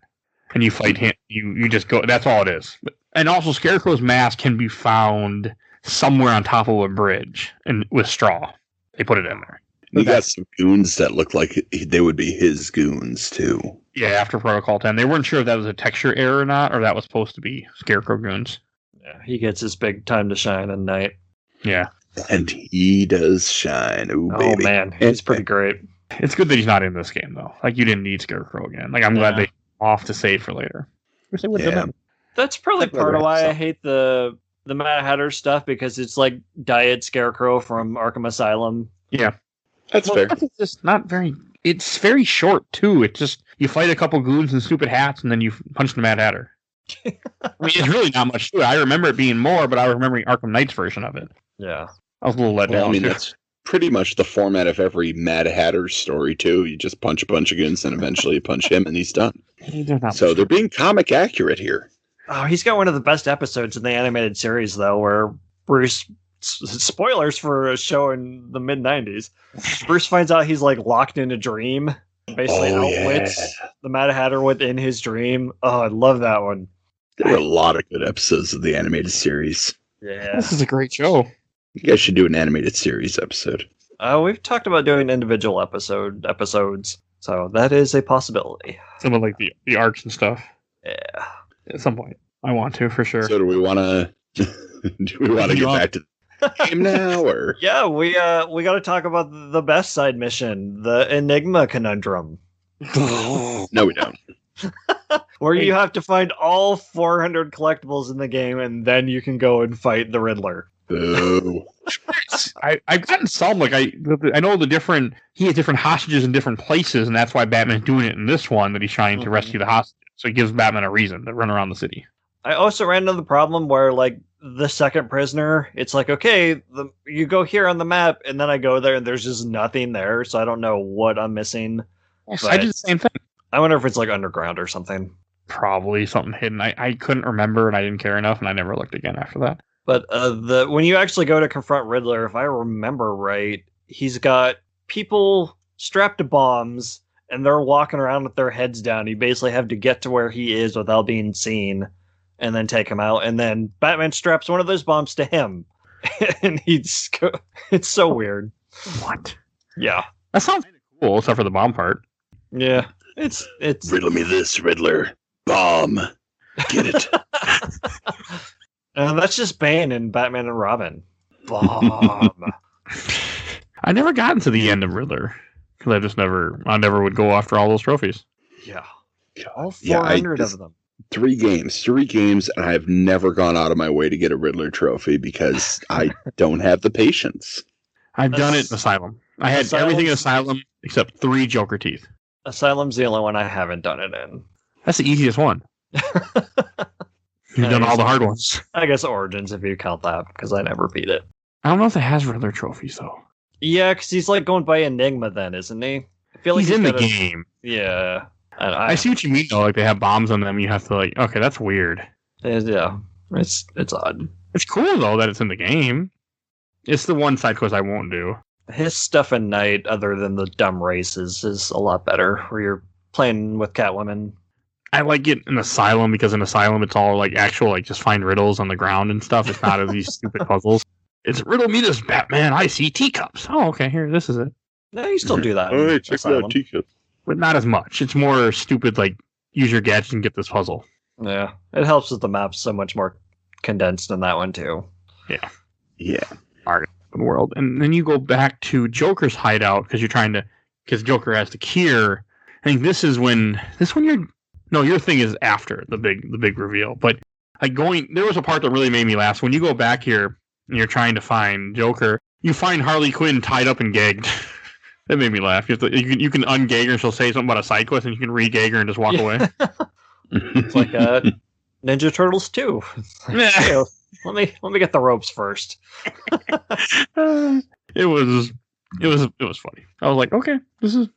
and you fight him. You just go. That's all it is. And also, Scarecrow's mask can be found somewhere on top of a bridge, and with straw, they put it in there. He got some goons that look like they would be his goons too. Yeah, after Protocol 10, they weren't sure if that was a texture error or not, or that was supposed to be Scarecrow goons. Yeah, he gets his big time to shine at night. Yeah, and he does shine. Ooh, baby. Oh man, he's pretty great. It's good that he's not in this game, though. Like, you didn't need Scarecrow again. Like, I'm glad they off to save for later. Wish they would have done that. That's probably part of why I hate the Mad Hatter stuff, because it's like Diet Scarecrow from Arkham Asylum. Yeah, that's fair. It's just not very... It's very short, too. It's just, you fight a couple goons in stupid hats, and then you punch the Mad Hatter. I mean, it's really not much to it. I remember it being more, but I was remembering Arkham Knight's version of it. Yeah. I was a little let down. I mean, that's pretty much the format of every Mad Hatter story, too. You just punch a bunch of goons, and eventually you punch him, and he's done. So they're being comic accurate here. Oh, he's got one of the best episodes in the animated series, though, where Bruce... Spoilers for a show in the mid-90s. Bruce finds out he's, like, locked in a dream. Basically outwits the Mad Hatter within his dream. Oh, I love that one. There were a lot of good episodes of the animated series. Yeah. This is a great show. You guys should do an animated series episode. We've talked about doing individual episodes, so that is a possibility. Some of like the arcs and stuff. Yeah. At some point, I want to for sure. So do we want to? Do we want to get back to the game now, or? Yeah, we got to talk about the best side mission, the Enigma Conundrum. No, we don't. Where you have to find all 400 collectibles in the game, and then you can go and fight the Riddler. Boo. I've gotten some, like, I know he has different hostages in different places, and that's why Batman's doing it in this one, that he's trying to rescue the hostages. So it gives Batman a reason to run around the city. I also ran into the problem where, like, the second prisoner, it's like, okay, you go here on the map, and then I go there, and there's just nothing there, so I don't know what I'm missing. Yes, I did the same thing. I wonder if it's like underground or something. Probably something hidden. I couldn't remember, and I didn't care enough, and I never looked again after that. But when you actually go to confront Riddler, if I remember right, he's got people strapped to bombs, and they're walking around with their heads down. You basically have to get to where he is without being seen, and then take him out. And then Batman straps one of those bombs to him, and it's so weird. What? Yeah, that sounds cool, except for the bomb part. Yeah, it's riddle me this, Riddler. Bomb. Get it. That's just Bane and Batman and Robin. Bomb. I never got into the end of Riddler because I never would go after all those trophies. Yeah, all 400 of them. 3 games, and I've never gone out of my way to get a Riddler trophy because I don't have the patience. I've done it in Asylum. I had everything in Asylum except 3 Joker teeth. Asylum's the only one I haven't done it in. That's the easiest one. You've done all the hard ones. I guess Origins, if you count that, because I never beat it. I don't know if it has Riddler trophies, though. Yeah, because he's like going by Enigma then, isn't he? I feel like he's in the game. Yeah. I see what you mean, though. Like, they have bombs on them. You have to, like, okay, that's weird. Yeah. It's odd. It's cool, though, that it's in the game. It's the one side quest I won't do. His stuff at night, other than the dumb races, is a lot better, where you're playing with Catwoman. I like it in Asylum because in Asylum it's all like actual, like, just find riddles on the ground and stuff. It's not these stupid puzzles. It's riddle me this, Batman. I see teacups. Oh, okay, here, this is it. No, you still do that. Oh, hey, check out teacups. But not as much. It's more stupid, like, use your gadget and get this puzzle. Yeah, it helps with the map so much more condensed in that one, too. Yeah. Yeah. Art world. And then you go back to Joker's hideout because Joker has the cure. I think your thing is after the big reveal. But there was a part that really made me laugh. When you go back here and you're trying to find Joker, you find Harley Quinn tied up and gagged. That made me laugh. You can ungag her and she'll say something about a side quest and you can re-gag her and just walk away. It's like Ninja Turtles 2. Hey, let me get the ropes first. It was funny. I was like, okay, this is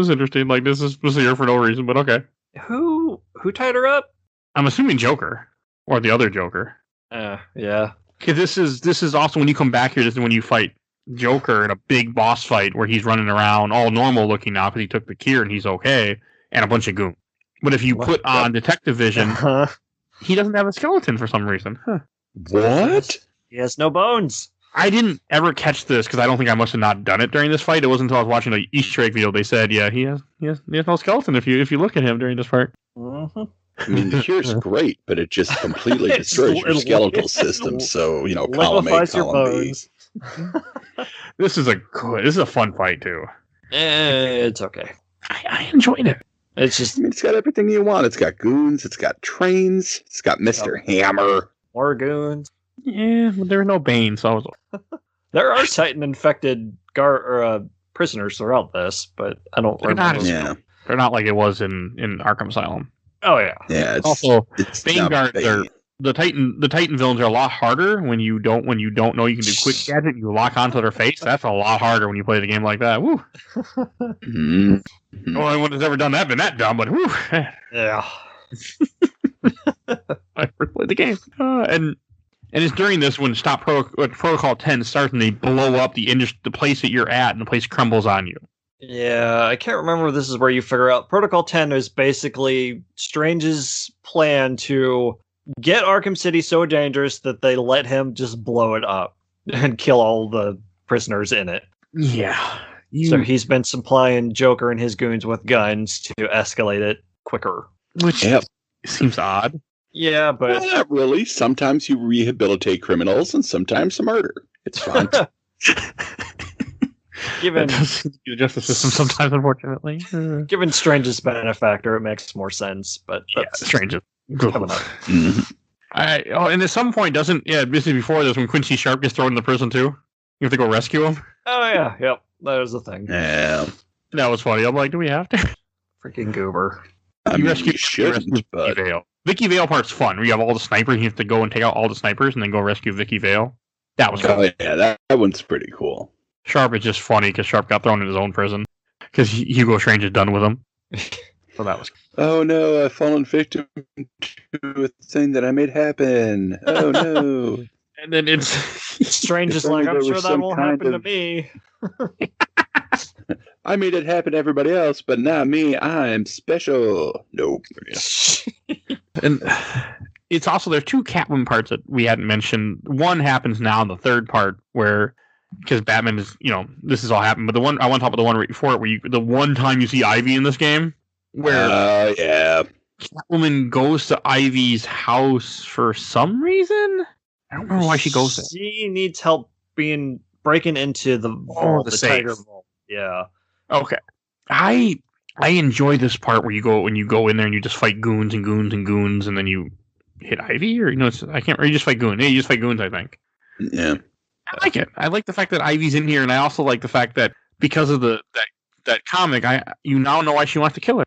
interesting. Like, this is here for no reason, but okay. Who tied her up? I'm assuming Joker or the other Joker. Yeah. Because this is also when you come back here. This is when you fight Joker in a big boss fight where he's running around all normal looking now because he took the cure and he's okay, and a bunch of goon. But if you put on Detective Vision, he doesn't have a skeleton for some reason. Huh. What? He has no bones. I didn't ever catch this because I don't think I must have not done it during this fight. It wasn't until I was watching an Easter egg video they said, yeah, he has no skeleton if you look at him during this part. Mm-hmm. I mean, the cure's great, but it just completely destroys your skeletal system. So, column A, column B. This is a fun fight too. It's okay. I enjoyed it. It's just it's got everything you want. It's got goons. It's got trains. It's got Mr. Hammer. More goons. Yeah, but there are no Bane, so I was. There are Titan-infected prisoners throughout this, but I don't remember. They're not like it was in Arkham Asylum. Oh yeah. Yeah. It's Bane guards are the Titan villains are a lot harder when you don't know you can do quick gadget. You lock onto their face. That's a lot harder when you play the game like that. Woo. Mm-hmm. The only one that's ever done that been that dumb, but whoo. Yeah. I never played the game, and it's during this when Protocol 10 starts and they blow up the place that you're at and the place crumbles on you. Yeah, I can't remember if this is where you figure out Protocol 10 is basically Strange's plan to get Arkham City so dangerous that they let him just blow it up and kill all the prisoners in it. Yeah. So he's been supplying Joker and his goons with guns to escalate it quicker. Which seems odd. Yeah, but... Well, not really. Sometimes you rehabilitate criminals and sometimes murder. It's fun. Given the justice system sometimes, unfortunately. Given Strange's benefactor, it makes more sense, but Strange is coming up. Mm-hmm. And at some point, basically before this, when Quincy Sharp gets thrown in the prison too, you have to go rescue him. Oh yeah, yep, that was the thing. Yeah, that was funny. I'm like, do we have to? Freaking goober. I mean, you shouldn't, but... Vicky Vale part's fun. Where you have all the snipers, and you have to go and take out all the snipers, and then go rescue Vicky Vale. That was cool. Oh yeah, that one's pretty cool. Sharp is just funny because Sharp got thrown in his own prison because Hugo Strange is done with him. So that was cool. Oh no, I've fallen victim to a thing that I made happen. Oh no. And then it's Strange is like, I'm sure that won't happen to me. I made it happen to everybody else, but not me. I'm special. Nope. and it's also there's two Catwoman parts that we hadn't mentioned. One happens now in the third part where because Batman is this has all happened, but the one I want to talk about the one right before it where the one time you see Ivy in this game where yeah. Catwoman goes to Ivy's house for some reason. I don't remember why she goes there. She needs help breaking into the vault, the Tiger Vault. Yeah. Okay. I enjoy this part where you go in there and you just fight goons and goons and goons and then you hit Ivy or I can't. Or you just fight goons. Yeah, you just fight goons. I think. Yeah. I like it. I like the fact that Ivy's in here, and I also like the fact that because of that comic, you now know why she wants to kill her.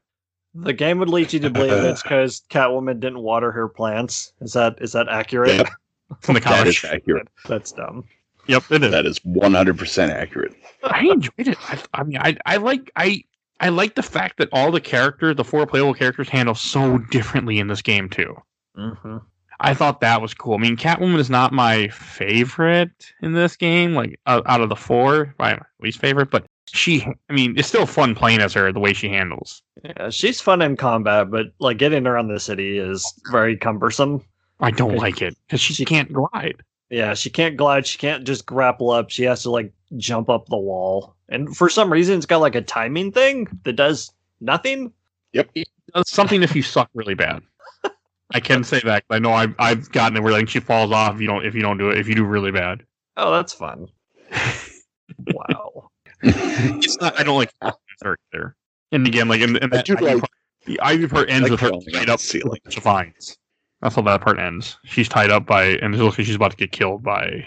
The game would lead you to believe it's because Catwoman didn't water her plants. Is that accurate? Yep. From the comic. That is accurate. That's dumb. Yep, it is. That is 100% accurate. I enjoyed it. I like the fact that all the four playable characters, handle so differently in this game too. Mm-hmm. I thought that was cool. I mean, Catwoman is not my favorite in this game, like out of the four, my least favorite. But it's still fun playing as her the way she handles. Yeah, she's fun in combat, but like getting around the city is very cumbersome. I don't like it because she can't glide. Yeah, she can't glide. She can't just grapple up. She has to like jump up the wall. And for some reason, it's got like a timing thing that does nothing. Yep. It does something if you suck really bad. I can say that. I know I've gotten it where like she falls off if you don't do it. If you do really bad. Oh, that's fun. Wow. It's not. I don't like there. And again, like in that the Ivy part ends with her tied up ceiling. Vines. That's how that part ends. She's tied up and it looks like she's about to get killed by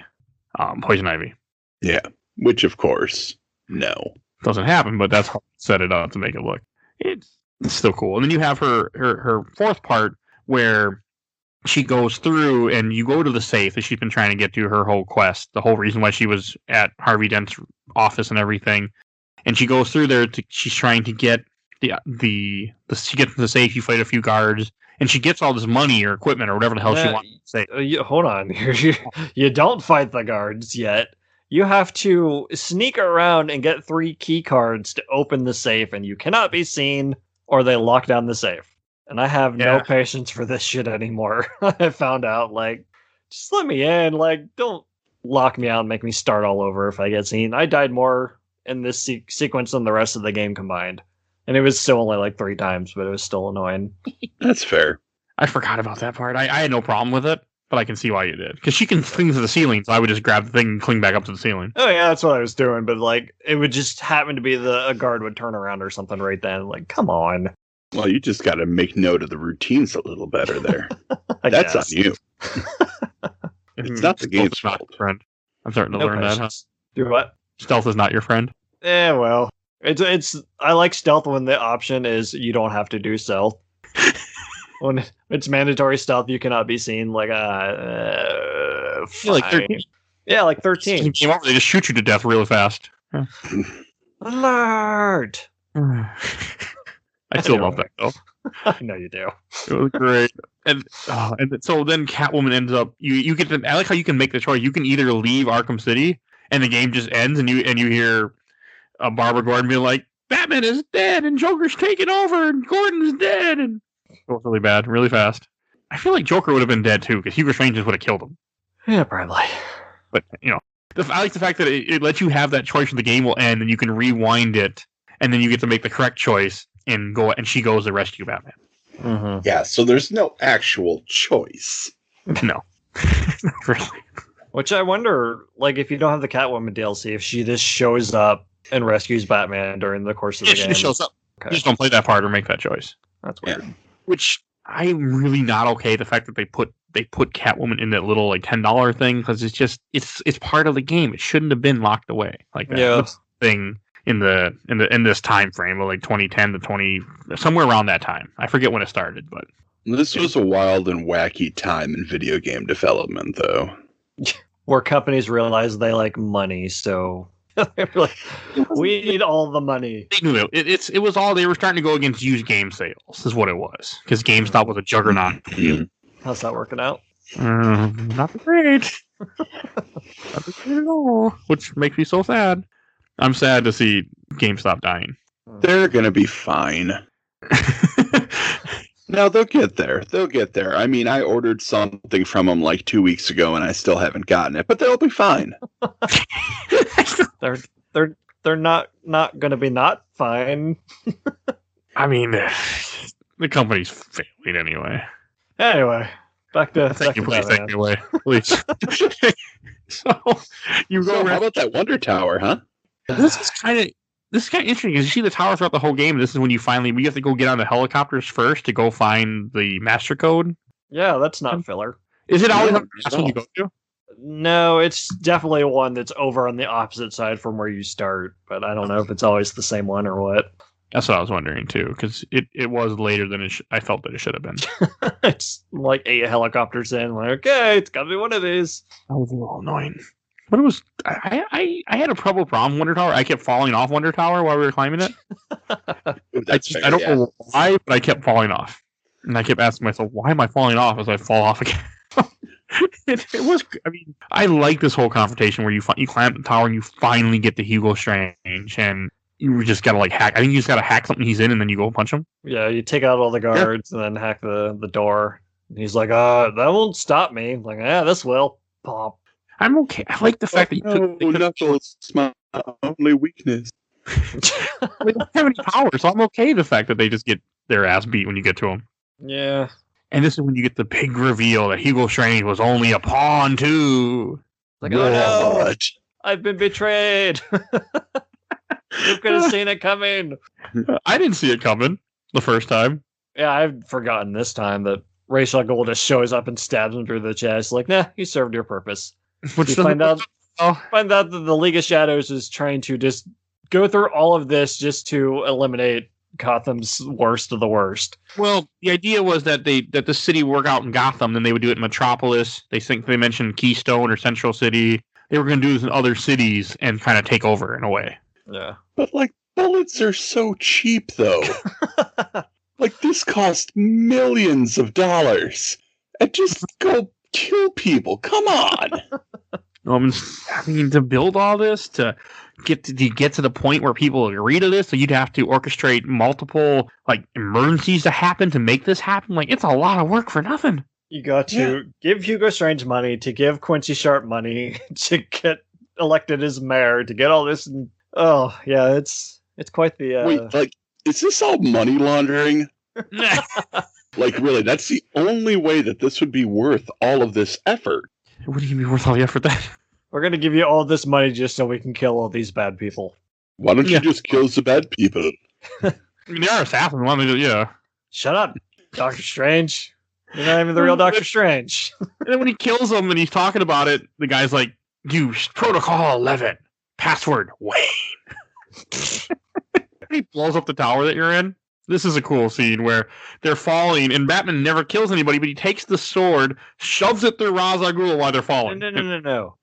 Poison Ivy. Yeah, which of course, no, doesn't happen. But that's how they set it up to make it look. It's still cool. And then you have her fourth part where she goes through and you go to the safe that she's been trying to get to her whole quest. The whole reason why she was at Harvey Dent's office and everything. And she goes through there. She's trying to get she gets to the safe. You fight a few guards. And she gets all this money or equipment or whatever the hell she wants to say. Hold on. You don't fight the guards yet. You have to sneak around and get 3 key cards to open the safe, and you cannot be seen or they lock down the safe. And I have no patience for this shit anymore. I found out, just let me in. Don't lock me out and make me start all over if I get seen. I died more in this sequence than the rest of the game combined. And it was still only 3 times, but it was still annoying. That's fair. I forgot about that part. I had no problem with it, but I can see why you did. Because she can cling to the ceiling, so I would just grab the thing and cling back up to the ceiling. Oh, yeah, that's what I was doing. But, it would just happen to be a guard would turn around or something right then. Come on. Well, you just got to make note of the routines a little better there. That's guess. on you. It's not the game's not your friend. I'm starting to learn that, huh? Do what? Stealth is not your friend? Well. It's I like stealth when the option is you don't have to do stealth. When it's mandatory stealth, you cannot be seen. 13. Yeah, 13. They came over, they just shoot you to death really fast. Yeah. Alert! I still love that though. I know you do. It was great. And so then Catwoman ends up. You get to. I like how you can make the choice. You can either leave Arkham City and the game just ends, and you hear Barbara Gordon being like, "Batman is dead, and Joker's taking over, and Gordon's dead," and it was really bad, really fast. I feel like Joker would have been dead too, because Hugo Strange would have killed him. Yeah, probably. But I like the fact that it lets you have that choice when the game will end, and you can rewind it, and then you get to make the correct choice and go. And she goes to rescue Batman. Mm-hmm. Yeah, so there's no actual choice. No, really. Which I wonder, if you don't have the Catwoman DLC, if she just shows up and rescues Batman during the course of the game. She just shows up. Okay. You just don't play that part or make that choice. That's weird. Yeah. Which I'm really not okay. The fact that they put Catwoman in that little $10 thing, because it's part of the game. It shouldn't have been locked away like that. Yeah. Thing in this time frame of 2010 to somewhere around that time. I forget when it started, but This was a wild and wacky time in video game development, though. Where companies realize they like money, so they're like, we need all the money. They knew it was all, they were starting to go against used game sales, is what it was. Because GameStop was a juggernaut. How's that working out? Not great. Not great at all. Which makes me so sad. I'm sad to see GameStop dying. They're gonna be fine. No, they'll get there. They'll get there. I mean, I ordered something from them like 2 weeks ago, and I still haven't gotten it. But they'll be fine. They're not going to be not fine. I mean, the company's failing anyway. Anyway, back to Thank you, please take me away, please. So you go. So how about that Wonder Tower, huh? This is kind of interesting because you see the tower throughout the whole game. This is when you have to go get on the helicopters first to go find the master code. Yeah, that's not filler. Is it always No, on the when you go to? No, it's definitely one that's over on the opposite side from where you start, but I don't know if it's always the same one or what. That's what I was wondering too, because it was later than I felt that it should have been. It's like 8 helicopters in. Like, okay, it's got to be one of these. That was a little annoying. But it was, I had a problem Wonder Tower. I kept falling off Wonder Tower while we were climbing it. I don't know why, but I kept falling off. And I kept asking myself, why am I falling off as I fall off again? it was, I mean, I like this whole confrontation where you climb the tower and you finally get to Hugo Strange and you just gotta like hack. I think you just gotta hack something he's in and then you go punch him. Yeah, you take out all the guards and then hack the door. And he's like, that won't stop me. I'm like, yeah, this will. Pop. I'm okay. I like the fact that you Knuckles, my only weakness. they don't have any power, so I'm okay with the fact that they just get their ass beat when you get to them. Yeah. And this is when you get the big reveal that Hugo Strange was only a pawn too. Like, oh no, I've been betrayed. You could have seen it coming. I didn't see it coming the first time. Yeah, I've forgotten this time that Rachel Gold just shows up and stabs him through the chest. Like, nah, you served your purpose. Which you find out that the League of Shadows is trying to just go through all of this just to eliminate Gotham's worst of the worst. Well, the idea was that the city would work out in Gotham, then they would do it in Metropolis. They mentioned Keystone or Central City. They were going to do this in other cities and kind of take over in a way. Yeah. But like bullets are so cheap, though. Like this cost millions of dollars. And just go kill people. Come on. I mean, to build all this, to get to the point where people agree to this, so you'd have to orchestrate multiple like emergencies to happen to make this happen. Like, it's a lot of work for nothing. You got to give Hugo Strange money, to give Quincy Sharp money, to get elected as mayor, to get all this. And, oh, yeah, it's quite the... Wait, like, is this all money laundering? Like, really, that's the only way that this would be worth all of this effort. It wouldn't even be worth all the effort then. We're going to give you all this money just so we can kill all these bad people. Why don't you just kill the bad people? I mean, they are assassins. Why don't they yeah. Shut up, Doctor Strange. You're not even the real Doctor Strange. And then when he kills them and he's talking about it, the guy's like, use Protocol 11. Password, Wayne. He blows up the tower that you're in. This is a cool scene where they're falling, and Batman never kills anybody, but he takes the sword, shoves it through Ra's al Ghul while they're falling. No.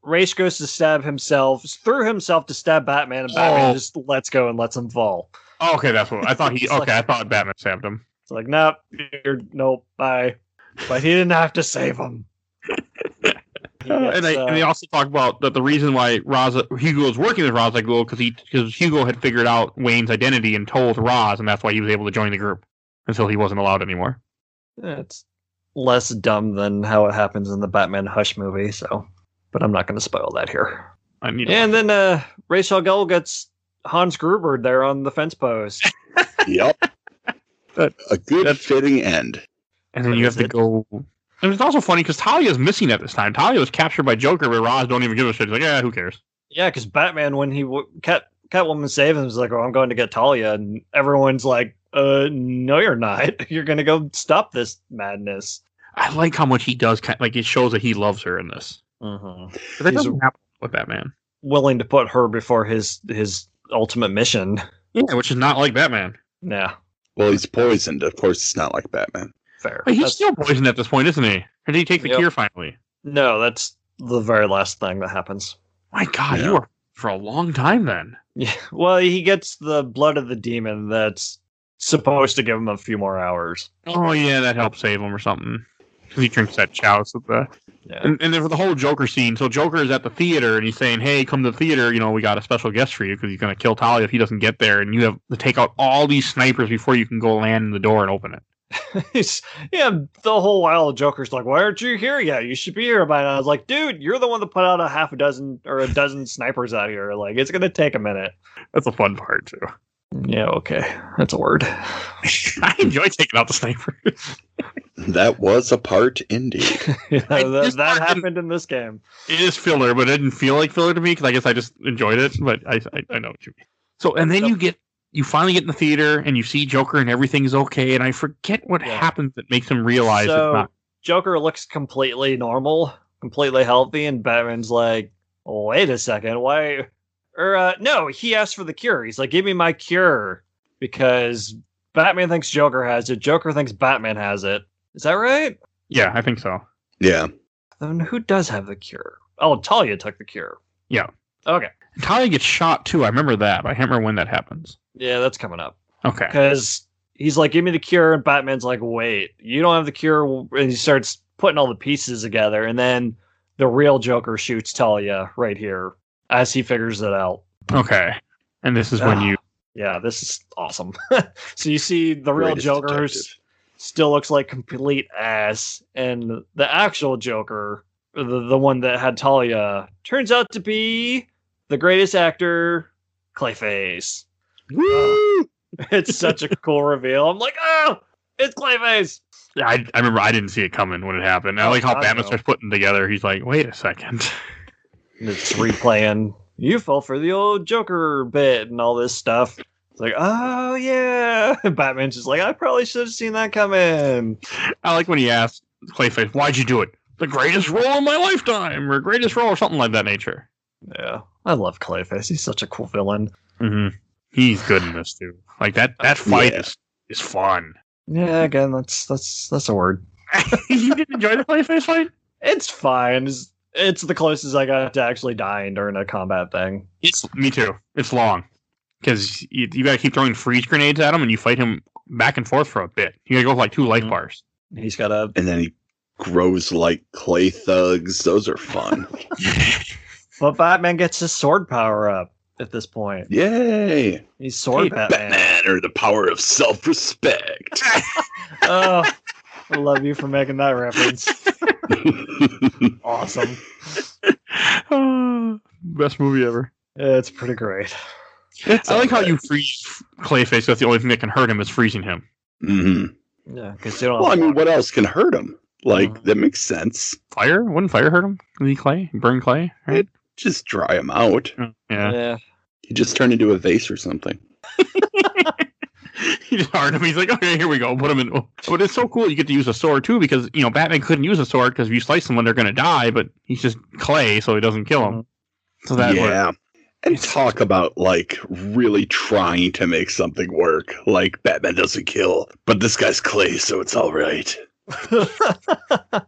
Ra's goes to stab himself, through himself to stab Batman, and Batman just lets go and lets him fall. Oh, okay, that's what I thought. I thought Batman stabbed him. It's like, nope, bye. But he didn't have to save him. And they also talk about that the reason why Hugo was working with Ra's al Ghul because Hugo had figured out Wayne's identity and told Ra's, and that's why he was able to join the group until he wasn't allowed anymore. It's less dumb than how it happens in the Batman Hush movie, but I'm not going to spoil that here. And then Ra's al Ghul gets Hans Gruber there on the fence post. Yep. A good fitting end. And then you have to go... And it's also funny because Talia's missing at this time. Talia was captured by Joker, but Ra's don't even give a shit. He's like, who cares? Yeah, because Batman, when he Catwoman saved him, was like, I'm going to get Talia. And everyone's like, no, you're not. You're going to go stop this madness. I like how much he does. It shows that he loves her in this. Mm-hmm. But that doesn't happen with Batman. Willing to put her before his ultimate mission. Yeah, which is not like Batman. Yeah. Well, he's poisoned. Of course, it's not like Batman. Fair. But he's still poisoned at this point, isn't he? Or did he take the cure finally? No, that's the very last thing that happens. My God, you were for a long time then. Yeah. Well, he gets the blood of the demon that's supposed to give him a few more hours. Oh yeah, that helps save him or something. Because he drinks that chalice with the... Yeah. And there's the whole Joker scene. So Joker is at the theater, and he's saying, hey, come to the theater, we got a special guest for you, because he's going to kill Talia if he doesn't get there, and you have to take out all these snipers before you can go land in the door and open it. The whole while Joker's like, why aren't you here yet? You should be here by now. I was like, dude, you're the one that put out a dozen snipers out here. Like, it's going to take a minute. That's a fun part, too. Yeah, okay. That's a word. I enjoy taking out the snipers. That was a part, indeed. that happened in this game. It is filler, but it didn't feel like filler to me, because I guess I just enjoyed it, but I know what you mean. So, and then you finally get in the theater, and you see Joker, and everything's okay, and I forget what happens that makes him realize it's not. Joker looks completely normal, completely healthy, and Batman's like, wait a second, why... no, he asked for the cure. He's like, give me my cure. Because Batman thinks Joker has it. Joker thinks Batman has it. Is that right? Yeah, I think so. Yeah. Then who does have the cure? Oh, Talia took the cure. Yeah. Okay. Talia gets shot too. I remember that, but I can't remember when that happens. Yeah, that's coming up. Okay. Because he's like, give me the cure. And Batman's like, wait, you don't have the cure. And he starts putting all the pieces together. And then the real Joker shoots Talia right here as he figures it out. Okay. And this is when you... Yeah, this is awesome. So you see the real Joker who still looks like complete ass, and the actual Joker, the one that had Talia, turns out to be the greatest actor, Clayface. Woo! It's such a cool reveal. I'm like, oh, it's Clayface. Yeah, I remember I didn't see it coming when it happened. I like how Batman starts putting together. He's like, wait a second. And it's replaying, you fell for the old Joker bit and all this stuff. It's like, oh, yeah. And Batman's just like, I probably should have seen that coming. I like when he asks Clayface, why'd you do it? The greatest role of my lifetime, or greatest role, or something like that nature. Yeah, I love Clayface. He's such a cool villain. Mm-hmm. He's good in this, too. Like, that fight is fun. Yeah, again, that's a word. You didn't enjoy the Clayface fight? It's fine. It's the closest I got to actually dying during a combat thing. Me too. It's long. Because you got to keep throwing freeze grenades at him, and you fight him back and forth for a bit. You got to go for like 2 life bars. He's got a... And then he grows like clay thugs. Those are fun. But Batman gets his sword power up at this point. Yay! He's sword Batman. Batman, or the power of self-respect. Oh, I love you for making that reference. Awesome. Best movie ever. It's pretty great. I like how you freeze Clayface. That's the only thing that can hurt him is freezing him. Mm-hmm. Yeah, because you don't. Well, I mean, what else can hurt him? Like, that makes sense. Fire? Wouldn't fire hurt him? He clay? Burn clay? Right? It just dry him out. Yeah. He just turned into a vase or something. He just hard him. He's like, okay, here we go. Put him in. But it's so cool you get to use a sword, too, because, Batman couldn't use a sword because if you slice someone, they're going to die, but he's just clay, so he doesn't kill him. So that works. And talk about, like, really trying to make something work. Like, Batman doesn't kill, but this guy's clay, so it's all right. That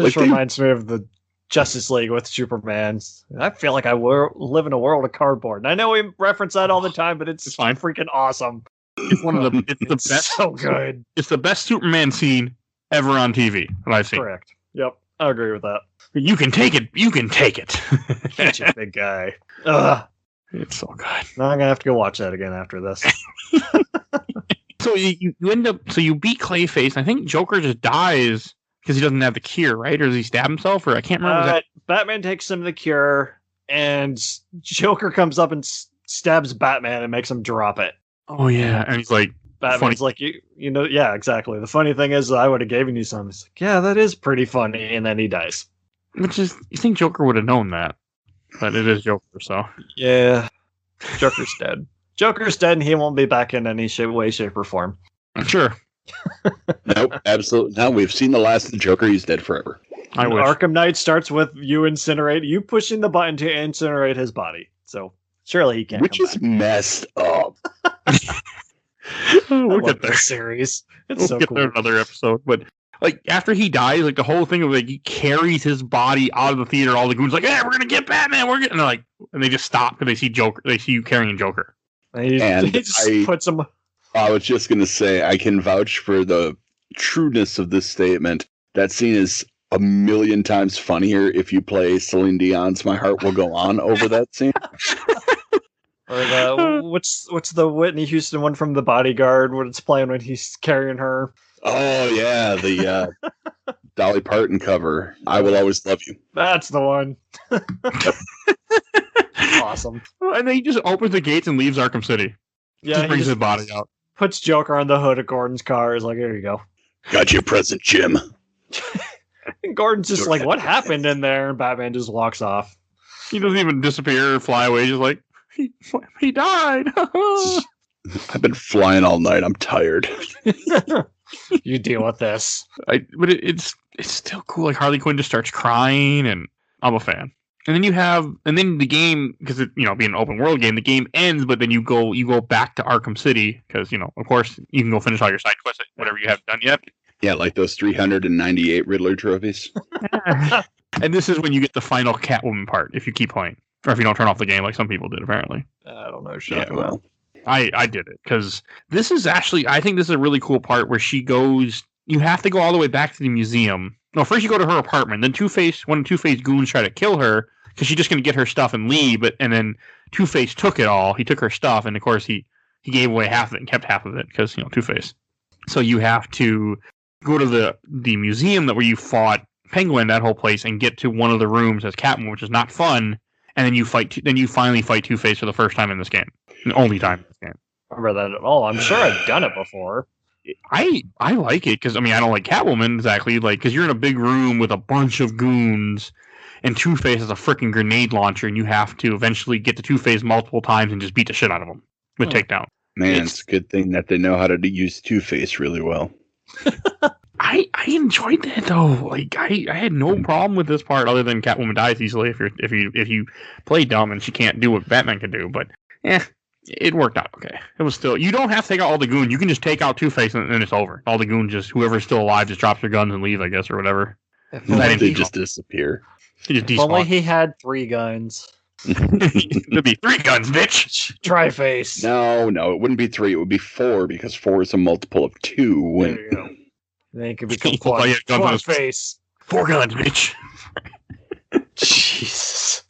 just reminds me of the Justice League with Superman. I feel like I live in a world of cardboard. And I know we reference that all the time, but it's fine. Freaking awesome. It's one of the best. So good. It's the best Superman scene ever on TV that I've seen. Correct. Yep, I agree with that. You can take it. You can take it. Such a big guy. Ugh. It's so good. Now I'm gonna have to go watch that again after this. So you end up. So you beat Clayface. I think Joker just dies because he doesn't have the cure, right? Or does he stab himself? Or I can't remember. Batman takes him the cure, and Joker comes up and stabs Batman and makes him drop it. Oh yeah, and he's like, Batman's like, you know, yeah, exactly. The funny thing is, I would have given you some. He's like, yeah, that is pretty funny, and then he dies. Which is, you think Joker would have known that, but it is Joker, so yeah, Joker's dead. Joker's dead, and he won't be back in any way, shape, or form. Sure. Nope, absolutely. No, we've seen the last of the Joker. He's dead forever. I wish. Arkham Knight starts with you pushing the button to incinerate his body. So surely he can't. Which is messed up. We'll get there. Series. It's We'll so get cool. there in another episode. But like after he dies, like the whole thing of like he carries his body out of the theater. All the goons like, "Hey, we're gonna get Batman. We're getting," and they just stop because they see Joker. They see you carrying Joker. He just puts him. I was just going to say, I can vouch for the trueness of this statement. That scene is a million times funnier if you play Celine Dion's "My Heart Will Go On" over that scene. Or the what's the Whitney Houston one from The Bodyguard? What it's playing when he's carrying her. Oh yeah, the Dolly Parton cover. "I Will Always Love You." That's the one. Awesome. And then he just opens the gates and leaves Arkham City. Yeah, Just brings his body out. Puts Joker on the hood of Gordon's car. Is like, here you go. Got your present, Jim. And Gordon's just like, what happened in there? And Batman just walks off. He doesn't even disappear or fly away. Just like he died. I've been flying all night. I'm tired. You deal with this. But it's still cool. Like Harley Quinn just starts crying, and I'm a fan. And then the game, because being an open world game, the game ends, but then you go back to Arkham City because of course you can go finish all your side quests, whatever you haven't done yet. Yeah, like those 398 Riddler trophies. And this is when you get the final Catwoman part if you keep playing, or if you don't turn off the game like some people did apparently. I don't know. Yeah, well, I did it because this is actually, I think this is a really cool part where she goes. You have to go all the way back to the museum. No, first you go to her apartment. Then one of Two-Face goons try to kill her because she's just going to get her stuff and leave. And then Two-Face took it all. He took her stuff, and of course he gave away half of it and kept half of it because Two-Face. So you have to go to the museum where you fought Penguin, that whole place, and get to one of the rooms as Catwoman, which is not fun. And then you finally fight Two-Face for the first time in this game, the only time in this game. I remember that at all. I'm sure I've done it before. I like it because I don't like Catwoman exactly, because you're in a big room with a bunch of goons, and Two-Face has a freaking grenade launcher, and you have to eventually get to Two-Face multiple times and just beat the shit out of him with takedown. Man, it's a good thing that they know how to use Two-Face really well. I enjoyed that though. Like I had no problem with this part other than Catwoman dies easily if you play dumb and she can't do what Batman can do. But it worked out okay. It was still, you don't have to take out all the goons. You can just take out Two-Face and then it's over. All the goons, just whoever's still alive, just drops their guns and leave, I guess, or whatever. They just disappear. If only he had 3 guns. It'd be 3 guns, bitch. Tri-Face. No, it wouldn't be 3. It would be 4 because 4 is a multiple of 2. There you go. Then he could become Quad-Face. 4 guns, bitch. Jesus.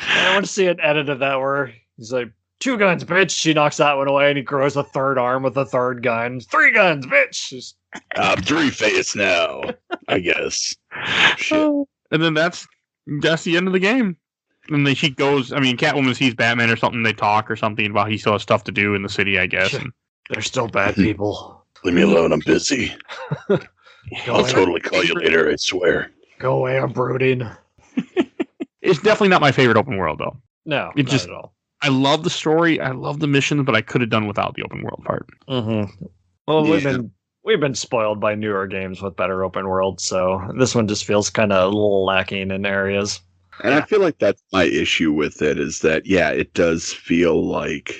I want to see an edit of that where he's like, 2 guns, bitch. She knocks that one away and he grows a 3rd arm with a 3rd gun. 3 guns, bitch. Just... I'm Three-Face now, I guess. Shit. And then that's the end of the game. And then she goes, Catwoman sees Batman or something, they talk or something about he still has stuff to do in the city, I guess. They're still bad people. Leave me alone, I'm busy. I'll totally call you later, I swear. Go away, I'm brooding. It's definitely not my favorite open world, though. No, not at all. I love the story, I love the missions, but I could have done without the open world part. Mm-hmm. Well, we've been spoiled by newer games with better open worlds, so this one just feels kind of a little lacking in areas. And I feel like that's my issue with it, is that, it does feel like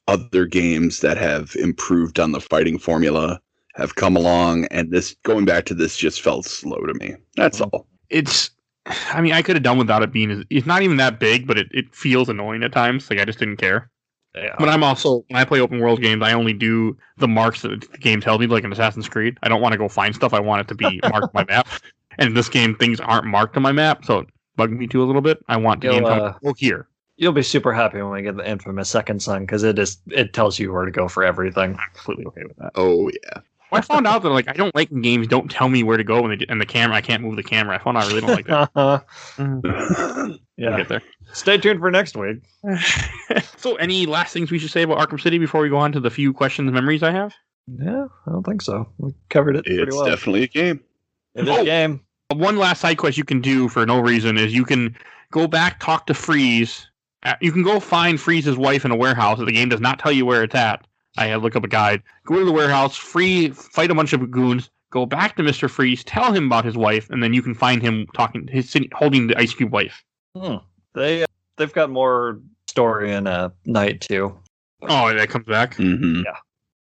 other games that have improved on the fighting formula have come along, and this, going back to this, just felt slow to me. That's all. I could have done without it being, it's not even that big, but it feels annoying at times. Like, I just didn't care. Yeah. But I'm also, when I play open world games, I only do the marks that the game tells me, like in Assassin's Creed. I don't want to go find stuff. I want it to be marked on my map. And in this game, things aren't marked on my map, so it bugged me too a little bit. I want the game to go here. You'll be super happy when we get the infamous Second Son, because it tells you where to go for everything. I'm completely okay with that. Oh, yeah. Well, I found out that I don't like games don't tell me where to go, and the camera, I can't move the camera. I found out I really don't like that. Yeah. We'll get there. Stay tuned for next week. So, any last things we should say about Arkham City before we go on to the few questions and memories I have? No, I don't think so. We covered it pretty well. It's definitely a game. It is a game. One last side quest you can do for no reason is you can go back, talk to Freeze. You can go find Freeze's wife in a warehouse. The game does not tell you where it's at. I had to look up a guide. Go to the warehouse, fight a bunch of goons, go back to Mr. Freeze, tell him about his wife, and then you can find him holding the Ice Cube wife. They've got more story in Night too. Oh, that comes back? Mm-hmm. Yeah.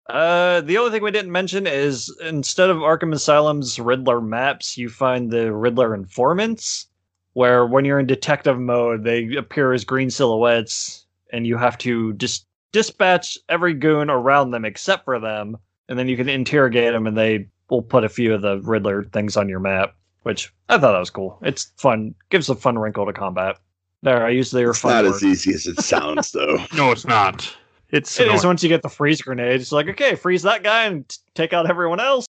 The only thing we didn't mention is instead of Arkham Asylum's Riddler maps, you find the Riddler informants, where when you're in detective mode, they appear as green silhouettes, and you have to just dispatch every goon around them except for them, and then you can interrogate them, and they will put a few of the Riddler things on your map, which I thought that was cool. It's fun. Gives a fun wrinkle to combat. There, I used their It's fun not word. as easy as it sounds, though. No, it's not. It is once you get the freeze grenade. It's like, okay, freeze that guy and take out everyone else.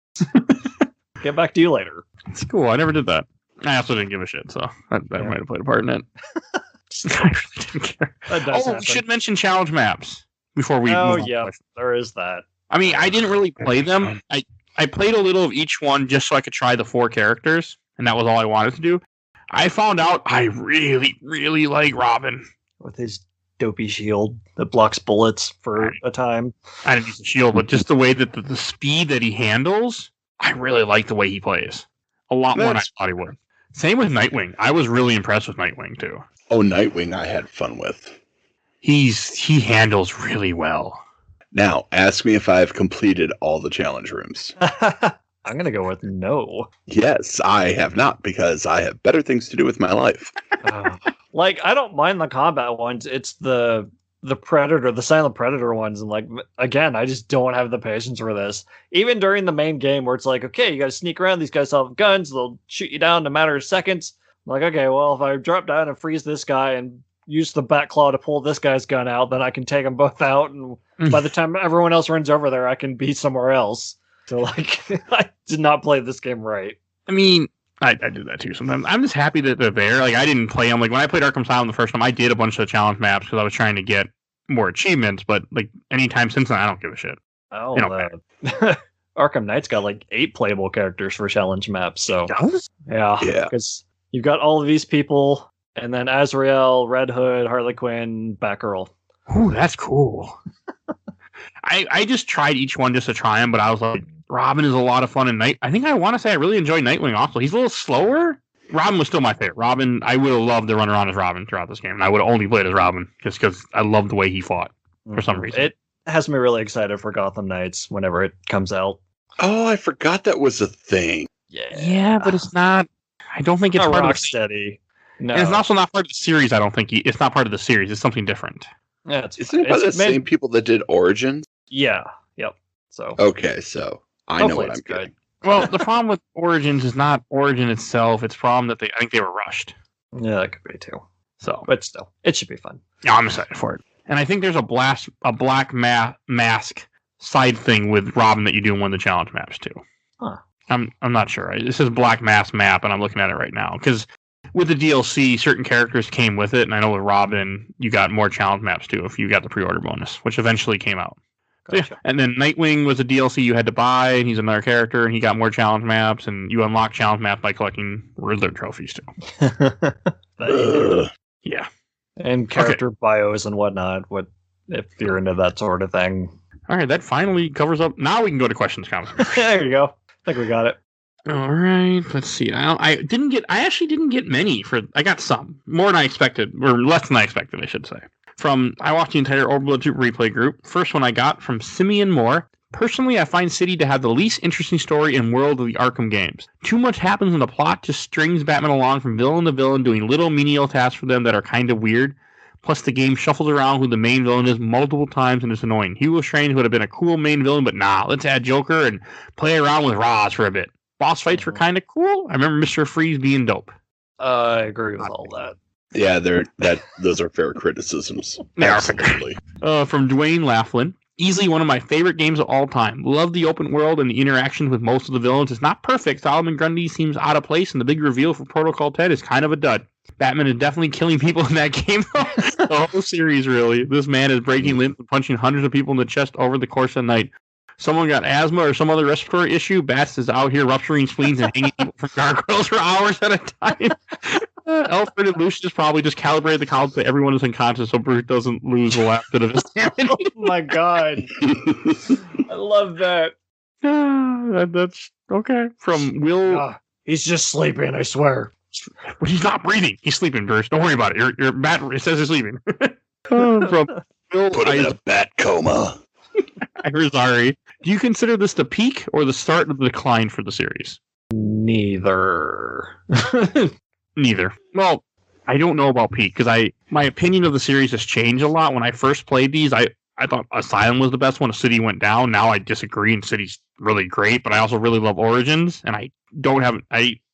Get back to you later. It's cool. I never did that. I also didn't give a shit, so that might have played a part in it. I really didn't care. That does We happen. should mention challenge maps before we move on. Yeah, there is that. I mean, I didn't really play them. I played a little of each one just so I could try the 4 characters, and that was all I wanted to do. I found out I really, really like Robin. With his dopey shield that blocks bullets for a time. I didn't use the shield, but just the way that the speed that he handles, I really like the way he plays. A lot more than I thought he would. Same with Nightwing. I was really impressed with Nightwing, too. Oh, Nightwing I had fun with. He handles really well. Now, ask me if I've completed all the challenge rooms. I'm going to go with no. Yes, I have not, because I have better things to do with my life. Like, I don't mind the combat ones. It's the Predator, the Silent Predator ones. And, like, again, I just don't have the patience for this. Even during the main game where it's like, okay, you got to sneak around. These guys all have guns. They'll shoot you down in a matter of seconds. I'm like, okay, well, if I drop down and freeze this guy and use the bat claw to pull this guy's gun out, then I can take them both out. And by the time everyone else runs over there, I can be somewhere else. So, like, I did not play this game right. I mean, I do that too sometimes. I'm just happy that they're there. Like, I didn't play them. Like, when I played Arkham Asylum the first time, I did a bunch of the challenge maps because I was trying to get more achievements. But, like, anytime since then, I don't give a shit. Oh, Arkham Knight's got, like, 8 playable characters for challenge maps. So, yeah. Because you've got all of these people, and then Azrael, Red Hood, Harley Quinn, Batgirl. Ooh, that's cool. I just tried each one just to try them, but I was like, Robin is a lot of fun, and I think I want to say I really enjoy Nightwing also. He's a little slower. Robin was still my favorite. Robin, I would have loved to run around as Robin throughout this game, and I would have only played as Robin just because I loved the way he fought for some reason. It has me really excited for Gotham Knights whenever it comes out. Oh, I forgot that was a thing. Yeah, but it's not. I don't think it's not part of Rocksteady. No, and it's also not part of the series. I don't think it's not part of the series. It's something different. Yeah, Isn't it by the same people that did Origins? Yeah. Yep. So okay, so I know what I'm getting. Well, the problem with Origins is not Origin itself. It's problem that I think they were rushed. Yeah, that could be too. So, but still, it should be fun. Yeah, I'm excited for it. And I think there's a black mask side thing with Robin that you do in one of the challenge maps too. Huh. I'm not sure. This is black mask map, and I'm looking at it right now because with the DLC, certain characters came with it, and I know with Robin, you got more challenge maps too if you got the pre-order bonus, which eventually came out. Gotcha. Yeah. And then Nightwing was a DLC you had to buy, and he's another character, and he got more challenge maps, and you unlock challenge maps by collecting Riddler trophies too. Yeah. And character bios and whatnot, if you're into that sort of thing. All right, that finally covers up. Now we can go to questions, comments. There you go. I think we got it. All right, let's see. I actually didn't get many. I got some more than I expected, or less than I expected, I should say. I watched the entire Overlord 2 replay group. First one I got from Simeon Moore. Personally, I find City to have the least interesting story in world of the Arkham games. Too much happens in the plot just strings Batman along from villain to villain, doing little menial tasks for them that are kind of weird. Plus, the game shuffles around who the main villain is multiple times, and it's annoying. Hugo Strange would have been a cool main villain, but nah, let's add Joker and play around with Roz for a bit. Boss fights were kind of cool. I remember Mr. Freeze being dope. I agree with all that. Yeah, those are fair criticisms. Absolutely. From Dwayne Laughlin. Easily one of my favorite games of all time. Love the open world and the interactions with most of the villains. It's not perfect. Solomon Grundy seems out of place, and the big reveal for Protocol Ted is kind of a dud. Batman is definitely killing people in that game, though. The whole series, really. This man is breaking limbs and punching hundreds of people in the chest over the course of the night. Someone got asthma or some other respiratory issue. Bats is out here rupturing spleens and hanging people from gargoyles for hours at a time. Alfred and Lucius probably just calibrated the column so everyone is unconscious so Bruce doesn't lose the last bit of his sanity. Oh my god. I love that. That's okay. From Will... he's just sleeping, I swear. He's not breathing. He's sleeping, Bruce. Don't worry about it. Your bat, it says he's sleeping. From Will... Put him in a bat coma. I'm sorry. Do you consider this the peak or the start of the decline for the series? Neither. Neither. Well, I don't know about peak because my opinion of the series has changed a lot. When I first played these, I thought Asylum was the best one. City went down. Now I disagree, and City's really great. But I also really love Origins, and I don't have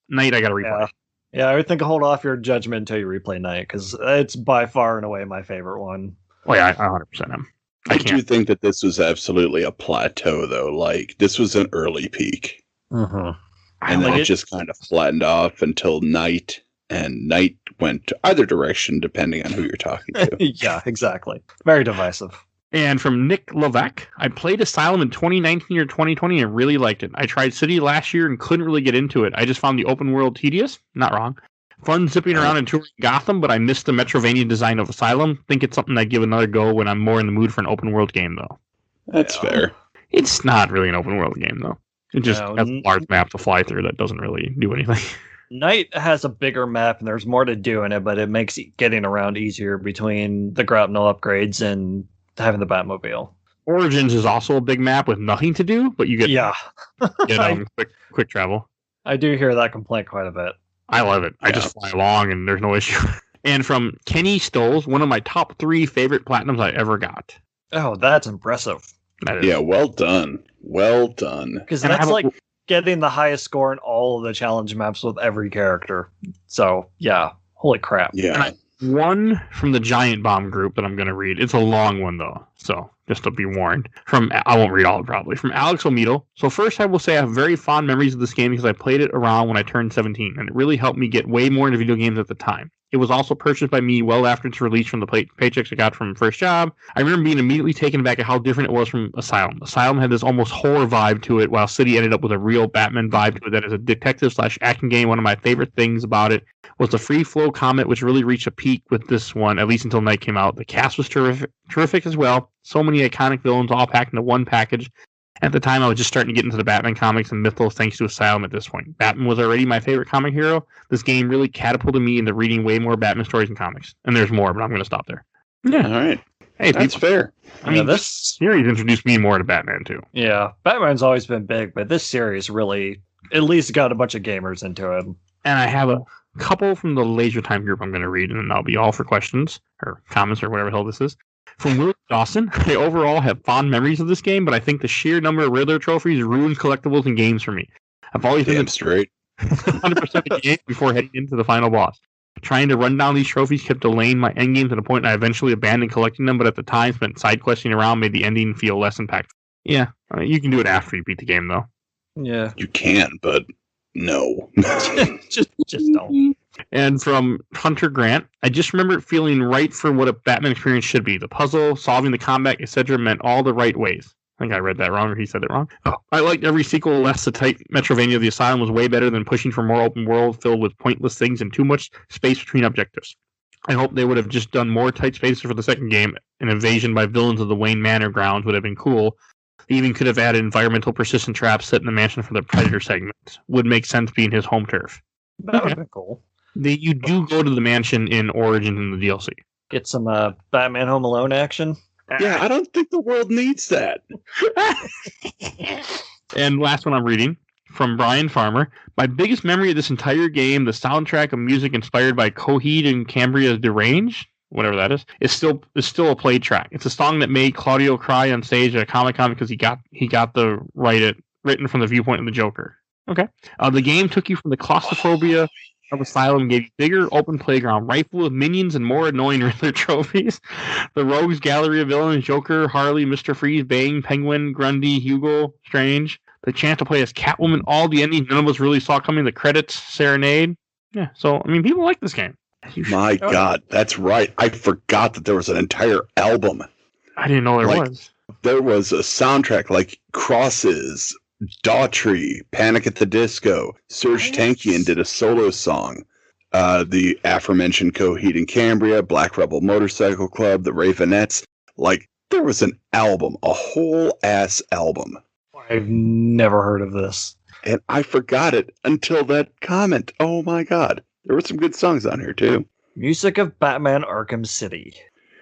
Night. I got to replay. Yeah, I would think hold off your judgment until you replay Night because it's by far and away my favorite one. Oh yeah, I 100% am. I do think that this was absolutely a plateau, though. Like, this was an early peak. Mm-hmm. And then it just kind of flattened off until Night, and Night went either direction depending on who you're talking to. Yeah, exactly. Very divisive. And from Nick Levesque, I played Asylum in 2019 or 2020 and really liked it. I tried City last year and couldn't really get into it. I just found the open world tedious. Not wrong. Fun zipping around and touring Gotham, but I missed the Metrovania design of Asylum. Think it's something I'd give another go when I'm more in the mood for an open world game, though. That's fair. It's not really an open world game, though. It just has a large map to fly through that doesn't really do anything. Night has a bigger map and there's more to do in it, but it makes getting around easier between the grapnel upgrades and having the Batmobile. Origins is also a big map with nothing to do, but you get quick travel. I do hear that complaint quite a bit. I love it. I just fly along and there's no issue. And from Kenny Stoles, one of my top 3 favorite platinums I ever got. Oh, that's impressive. That is. Yeah, well done. Well done. Because that's like getting the highest score in all of the challenge maps with every character. So, yeah. Holy crap. Yeah. One from the Giant Bomb group that I'm going to read. It's a long one, though. So, just to be warned. I won't read all of it, probably. From Alex O'Meadle. So, first, I will say I have very fond memories of this game because I played it around when I turned 17, and it really helped me get way more into video games at the time. It was also purchased by me well after its release from the paychecks I got from first job. I remember being immediately taken aback at how different it was from Asylum. Asylum had this almost horror vibe to it, while City ended up with a real Batman vibe to it that is a detective/action game. One of my favorite things about it was the free flow combat, which really reached a peak with this one, at least until Night came out. The cast was terrific as well. So many iconic villains all packed into one package. At the time, I was just starting to get into the Batman comics and mythos thanks to Asylum at this point. Batman was already my favorite comic hero. This game really catapulted me into reading way more Batman stories and comics. And there's more, but I'm going to stop there. Yeah. All right. Hey, that's fair. I mean, this series introduced me more to Batman, too. Yeah, Batman's always been big, but this series really at least got a bunch of gamers into it. And I have a couple from the Laser Time group I'm going to read, and I'll be all for questions or comments or whatever the hell this is. From Willie Dawson, I overall have fond memories of this game, but I think the sheer number of Riddler trophies ruined collectibles and games for me. I've always been straight 100% the game before heading into the final boss. Trying to run down these trophies kept delaying my endgame to the point I eventually abandoned collecting them, but at the time spent side questing around made the ending feel less impactful. Yeah, I mean, you can do it after you beat the game, though. Yeah. You can, but no. just don't. And from Hunter Grant, I just remember it feeling right for what a Batman experience should be. The puzzle, solving the combat, etc. meant all the right ways. I think I read that wrong, or he said it wrong. I liked every sequel less. The tight Metrovania of the Asylum was way better than pushing for more open world filled with pointless things and too much space between objectives. I hope they would have just done more tight spaces for the second game. An invasion by villains of the Wayne Manor grounds would have been cool. They even could have added environmental persistent traps set in the mansion for the Predator segment. Would make sense being his home turf. That would have been cool. You do go to the mansion in Origin in the DLC. Get some Batman Home Alone action. Yeah, I don't think the world needs that. And last one I'm reading, from Brian Farmer. My biggest memory of this entire game, the soundtrack of music inspired by Coheed and Cambria's Deranged, whatever that is still a played track. It's a song that made Claudio cry on stage at a Comic-Con because he got the written from the viewpoint of the Joker. Okay. The game took you from the claustrophobia of Asylum, gave you bigger open playground, right full of minions and more annoying Riddler trophies. The Rogues Gallery of Villains, Joker, Harley, Mr. Freeze, Bane, Penguin, Grundy, Hugo, Strange. The chance to play as Catwoman, all the endings none of us really saw coming, the credits, Serenade. Yeah, so, I mean, people like this game. My God, that's right. I forgot that there was an entire album. I didn't know there was. There was a soundtrack like Crosses, Daughtry, Panic at the Disco. Serge Tankian did a solo song. The aforementioned Coheed and Cambria, Black Rebel Motorcycle Club, the Ravenettes. Like, there was an album, a whole ass album. I've never heard of this. And I forgot it until that comment. Oh my God. There were some good songs on here too. Music of Batman Arkham City.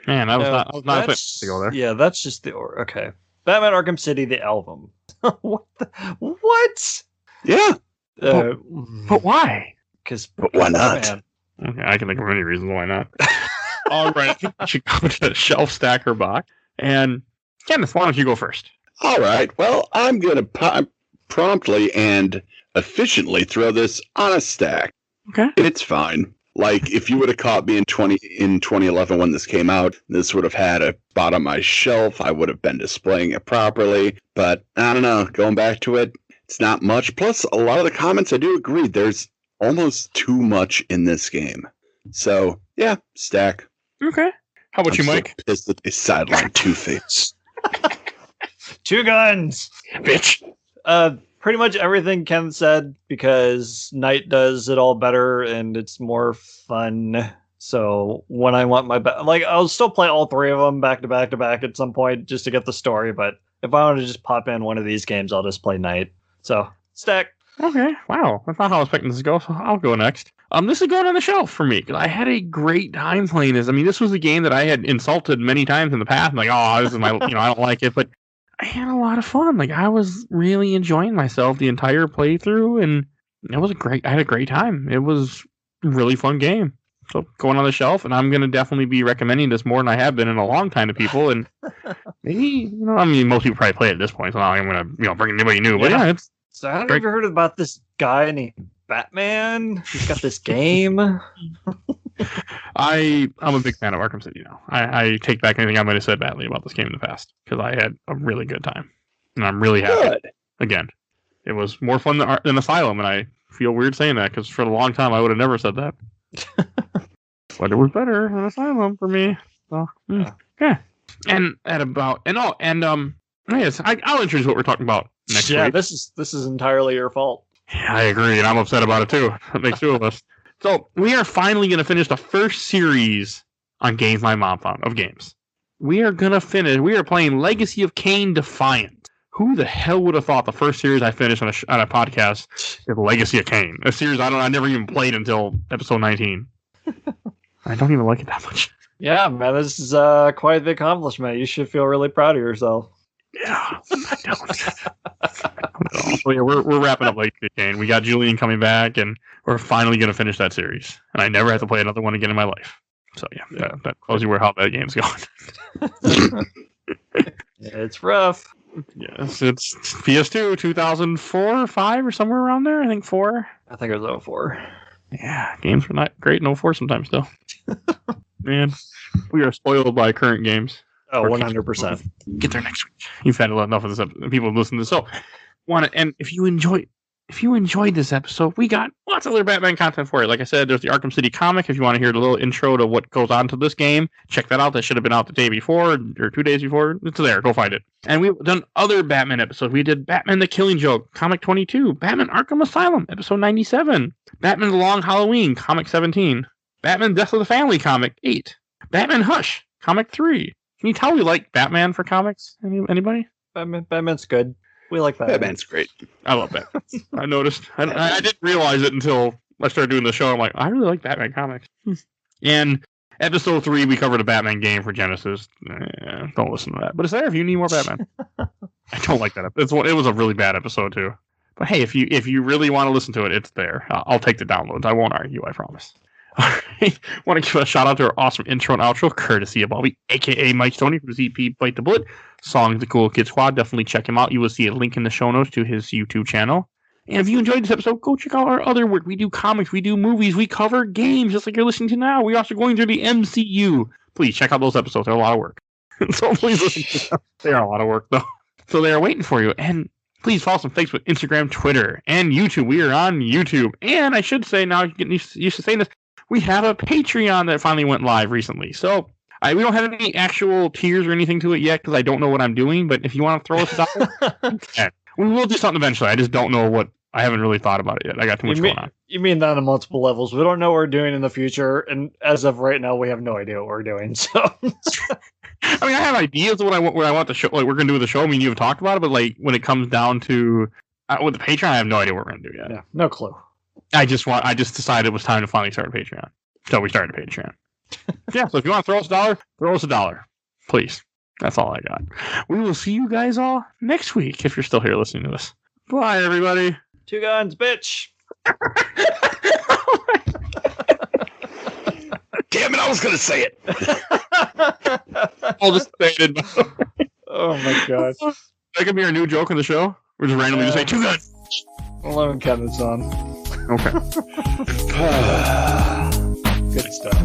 Man, I was not expecting to go there. Yeah, that's just the okay. Batman Arkham City, the album. What? Yeah. But why? But why not? Batman. Okay, I can think of many reasons why not. All right, I think we should go to the shelf stacker box. And Kenneth, why don't you go first? All right. Well, I'm going to promptly and efficiently throw this on a stack. Okay. It's fine. Like, if you would have caught me in 2011 when this came out, this would have had a spot on my shelf. I would have been displaying it properly. But I don't know. Going back to it, it's not much. Plus, a lot of the comments, I do agree. There's almost too much in this game. So, yeah, stack. Okay. How about you, Mike? So pissed that they sidelined Two-Face. Two guns. Bitch. Pretty much everything Ken said, because Night does it all better and it's more fun. So when I want my I'll still play all three of them back to back to back at some point just to get the story. But if I want to just pop in one of these games, I'll just play Night. So stack. Okay. Wow. That's not how I was expecting this to go. So I'll go next. This is going on the shelf for me because I had a great time playing this. I mean, this was a game that I had insulted many times in the past. I'm like, oh, this is my, I don't like it, but I had a lot of fun. Like, I was really enjoying myself the entire playthrough, and I had a great time. It was a really fun game. So going on the shelf, and I'm going to definitely be recommending this more than I have been in a long time to people. And maybe, most people probably play it at this point, so I'm going to, bring anybody new. But yeah, it's so have you ever heard about this guy named Batman? He's got this game. I'm a big fan of Arkham City now. I take back anything I might have said badly about this game in the past because I had a really good time, and I'm really happy. Good. Again, it was more fun than Asylum, and I feel weird saying that because for a long time I would have never said that. But it was better than Asylum for me. So yeah. And yes, I'll introduce what we're talking about next week. Yeah, this is entirely your fault. Yeah, I agree, and I'm upset about it too. That makes two of us. So we are finally going to finish the first series on Games My Mom Found of games. We are playing Legacy of Kain Defiant. Who the hell would have thought the first series I finished on a podcast is Legacy of Kain? A series I never even played until episode 19. I don't even like it that much. Yeah, man, this is quite the accomplishment. You should feel really proud of yourself. Yeah, I don't. So yeah, we're wrapping up Legacy of Kain. We got Julian coming back, and we're finally going to finish that series. And I never have to play another one again in my life. So yeah, that tells you how that game's going. It's rough. Yes, it's PS2, 2004 or 5 or somewhere around there. I think 4. I think it was 04. Yeah, games were not great in 04 sometimes still. Man, we are spoiled by current games. Oh, 100%. Get there next week. You've had enough of this episode. People listen to this. So, and if you enjoyed this episode, we got lots of other Batman content for you. Like I said, there's the Arkham City comic. If you want to hear the little intro to what goes on to this game, check that out. That should have been out the day before or 2 days before. It's there. Go find it. And we've done other Batman episodes. We did Batman the Killing Joke, comic 22, Batman Arkham Asylum, episode 97, Batman the Long Halloween, comic 17, Batman Death of the Family, comic 8, Batman Hush, comic 3. Can you tell we like Batman for comics? Anybody? Batman's good. We like Batman. Batman's great. I love Batman. I noticed. I didn't realize it until I started doing the show. I'm like, I really like Batman comics. And episode 3, we covered a Batman game for Genesis. Don't listen to that. But it's there if you need more Batman. I don't like that. It was a really bad episode too. But hey, if you really want to listen to it, it's there. I'll take the downloads. I won't argue. I promise. All right. Want to give a shout out to our awesome intro and outro, courtesy of Bobby, aka Mike Stoney from ZP Bite the Bullet. Song The Cool Kid Squad. Definitely check him out. You will see a link in the show notes to his YouTube channel. And if you enjoyed this episode, go check out our other work. We do comics, we do movies, we cover games, just like you're listening to now. We're also going through the MCU. Please check out those episodes. They're a lot of work. So please listen to them. They are a lot of work, though. So they are waiting for you. And please follow us on Facebook, Instagram, Twitter, and YouTube. We are on YouTube. And I should say now, you used to saying this, we have a Patreon that finally went live recently. So we don't have any actual tiers or anything to it yet because I don't know what I'm doing. But if you want to throw us out, we will do something eventually. I just don't know what. I haven't really thought about it yet. I got too much going on. You mean that on multiple levels? We don't know what we're doing in the future, and as of right now, we have no idea what we're doing. So, I mean, I have ideas of what I want the show. Like we're gonna do with the show. I mean, you've talked about it, but like when it comes down to with the Patreon, I have no idea what we're gonna do yet. Yeah, no clue. I just decided it was time to finally start a Patreon. So we started a Patreon. Yeah. So if you want to throw us $1, throw us $1, please. That's all I got. We will see you guys all next week if you're still here listening to us. Bye, everybody. 2 guns, bitch. Damn it, I was going to say it. I'll just say it. Oh my god. That could be our new joke on the show. We're just randomly just say 2 guns. Alone Kenneth's on. Okay. Good stuff.